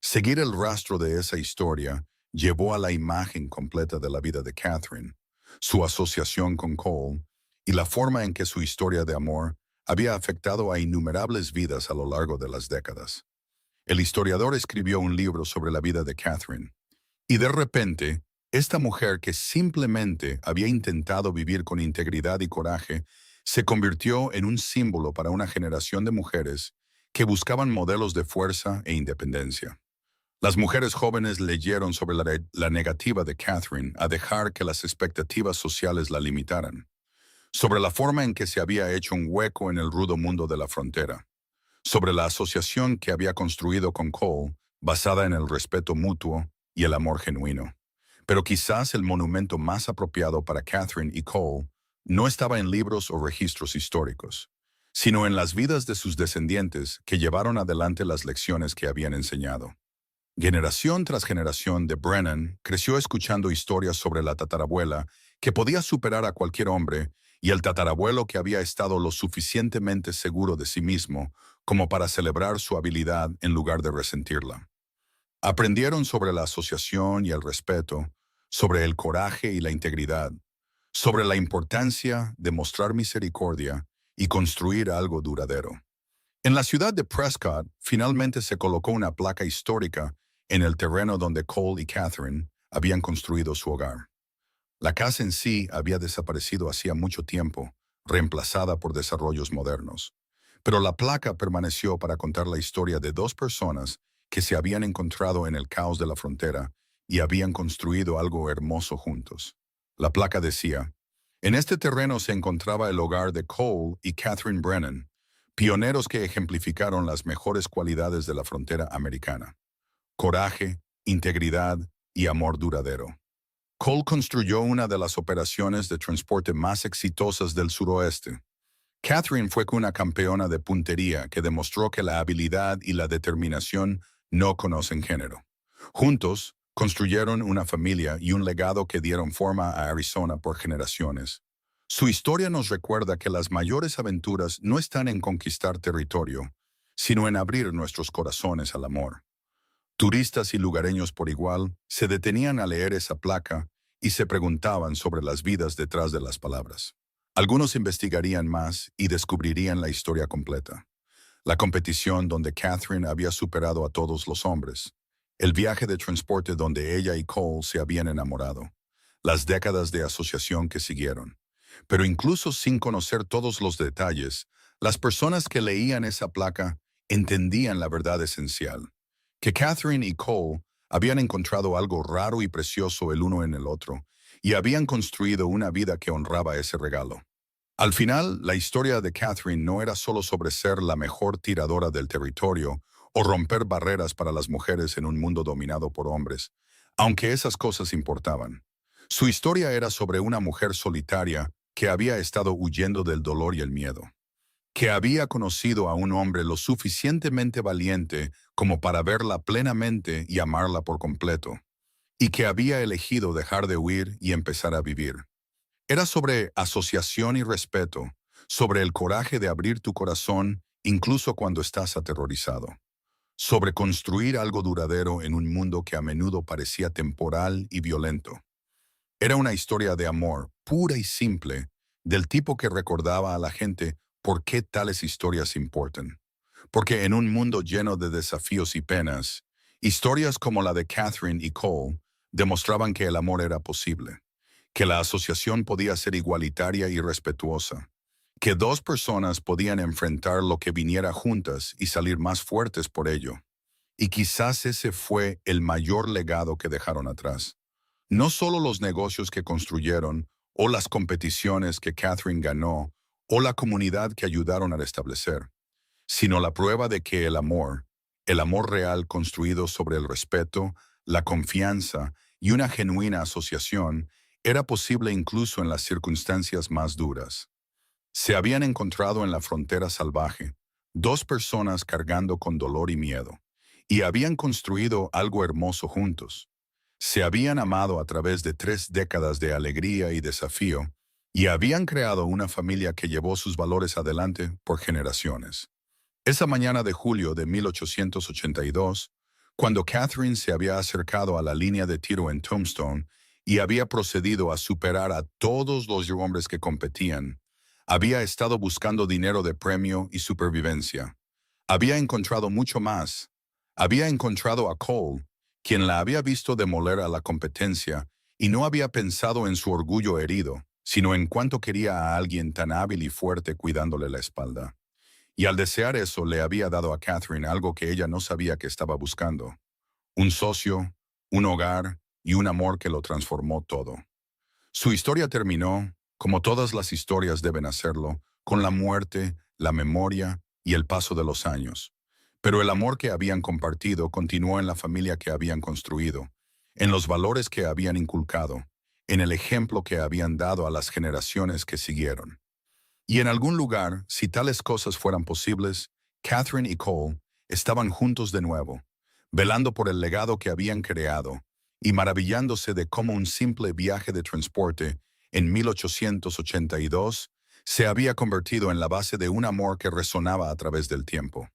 Seguir el rastro de esa historia llevó a la imagen completa de la vida de Catherine, su asociación con Cole y la forma en que su historia de amor había afectado a innumerables vidas a lo largo de las décadas. El historiador escribió un libro sobre la vida de Catherine, y de repente, esta mujer que simplemente había intentado vivir con integridad y coraje, se convirtió en un símbolo para una generación de mujeres que buscaban modelos de fuerza e independencia. Las mujeres jóvenes leyeron sobre la negativa de Catherine a dejar que las expectativas sociales la limitaran, sobre la forma en que se había hecho un hueco en el rudo mundo de la frontera, sobre la asociación que había construido con Cole, basada en el respeto mutuo y el amor genuino. Pero quizás el monumento más apropiado para Catherine y Cole no estaba en libros o registros históricos, sino en las vidas de sus descendientes que llevaron adelante las lecciones que habían enseñado. Generación tras generación de Brennan creció escuchando historias sobre la tatarabuela que podía superar a cualquier hombre y el tatarabuelo que había estado lo suficientemente seguro de sí mismo como para celebrar su habilidad en lugar de resentirla. Aprendieron sobre la asociación y el respeto, sobre el coraje y la integridad, sobre la importancia de mostrar misericordia y construir algo duradero. En la ciudad de Prescott, finalmente se colocó una placa histórica en el terreno donde Cole y Catherine habían construido su hogar. La casa en sí había desaparecido hacía mucho tiempo, reemplazada por desarrollos modernos. Pero la placa permaneció para contar la historia de dos personas que se habían encontrado en el caos de la frontera y habían construido algo hermoso juntos. La placa decía: en este terreno se encontraba el hogar de Cole y Catherine Brennan, pioneros que ejemplificaron las mejores cualidades de la frontera americana: coraje, integridad y amor duradero. Cole construyó una de las operaciones de transporte más exitosas del suroeste. Catherine fue una campeona de puntería que demostró que la habilidad y la determinación no conocen género. Juntos, construyeron una familia y un legado que dieron forma a Arizona por generaciones. Su historia nos recuerda que las mayores aventuras no están en conquistar territorio, sino en abrir nuestros corazones al amor. Turistas y lugareños por igual se detenían a leer esa placa y se preguntaban sobre las vidas detrás de las palabras. Algunos investigarían más y descubrirían la historia completa. La competición donde Catherine había superado a todos los hombres. El viaje de transporte donde ella y Cole se habían enamorado. Las décadas de asociación que siguieron. Pero incluso sin conocer todos los detalles, las personas que leían esa placa entendían la verdad esencial. Que Catherine y Cole habían encontrado algo raro y precioso el uno en el otro, y habían construido una vida que honraba ese regalo. Al final, la historia de Catherine no era solo sobre ser la mejor tiradora del territorio o romper barreras para las mujeres en un mundo dominado por hombres, aunque esas cosas importaban. Su historia era sobre una mujer solitaria que había estado huyendo del dolor y el miedo, que había conocido a un hombre lo suficientemente valiente como para verla plenamente y amarla por completo, y que había elegido dejar de huir y empezar a vivir. Era sobre asociación y respeto, sobre el coraje de abrir tu corazón incluso cuando estás aterrorizado, sobre construir algo duradero en un mundo que a menudo parecía temporal y violento. Era una historia de amor, pura y simple, del tipo que recordaba a la gente por qué tales historias importan. Porque en un mundo lleno de desafíos y penas, historias como la de Catherine y Cole demostraban que el amor era posible, que la asociación podía ser igualitaria y respetuosa, que dos personas podían enfrentar lo que viniera juntas y salir más fuertes por ello. Y quizás ese fue el mayor legado que dejaron atrás. No solo los negocios que construyeron, o las competiciones que Catherine ganó, o la comunidad que ayudaron a establecer, sino la prueba de que el amor real construido sobre el respeto, la confianza y una genuina asociación, era posible incluso en las circunstancias más duras. Se habían encontrado en la frontera salvaje, dos personas cargando con dolor y miedo, y habían construido algo hermoso juntos. Se habían amado a través de 3 décadas de alegría y desafío, y habían creado una familia que llevó sus valores adelante por generaciones. Esa mañana de julio de 1882, cuando Catherine se había acercado a la línea de tiro en Tombstone y había procedido a superar a todos los hombres que competían, había estado buscando dinero de premio y supervivencia. Había encontrado mucho más. Había encontrado a Cole, quien la había visto demoler a la competencia y no había pensado en su orgullo herido, sino en cuánto quería a alguien tan hábil y fuerte cuidándole la espalda. Y al desear eso le había dado a Catherine algo que ella no sabía que estaba buscando: un socio, un hogar y un amor que lo transformó todo. Su historia terminó, como todas las historias deben hacerlo, con la muerte, la memoria y el paso de los años. Pero el amor que habían compartido continuó en la familia que habían construido, en los valores que habían inculcado, en el ejemplo que habían dado a las generaciones que siguieron. Y en algún lugar, si tales cosas fueran posibles, Catherine y Cole estaban juntos de nuevo, velando por el legado que habían creado y maravillándose de cómo un simple viaje de transporte en 1882 se había convertido en la base de un amor que resonaba a través del tiempo.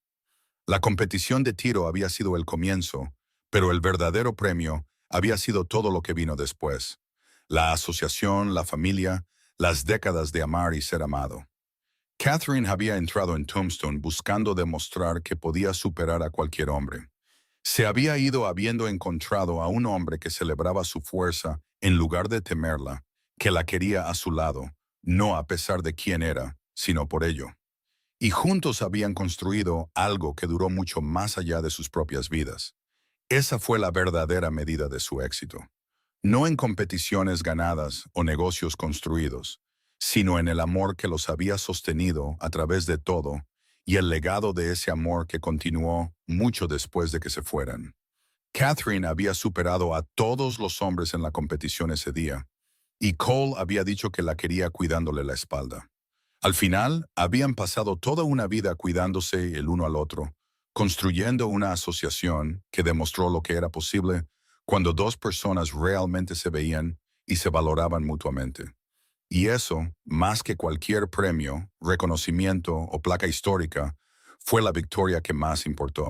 La competición de tiro había sido el comienzo, pero el verdadero premio había sido todo lo que vino después: la asociación, la familia, las décadas de amar y ser amado. Catherine había entrado en Tombstone buscando demostrar que podía superar a cualquier hombre. Se había ido habiendo encontrado a un hombre que celebraba su fuerza en lugar de temerla, que la quería a su lado, no a pesar de quién era, sino por ello. Y juntos habían construido algo que duró mucho más allá de sus propias vidas. Esa fue la verdadera medida de su éxito. No en competiciones ganadas o negocios construidos, sino en el amor que los había sostenido a través de todo y el legado de ese amor que continuó mucho después de que se fueran. Catherine había superado a todos los hombres en la competición ese día, y Cole había dicho que la quería cuidándole la espalda. Al final, habían pasado toda una vida cuidándose el uno al otro, construyendo una asociación que demostró lo que era posible cuando dos personas realmente se veían y se valoraban mutuamente. Y eso, más que cualquier premio, reconocimiento o placa histórica, fue la victoria que más importó.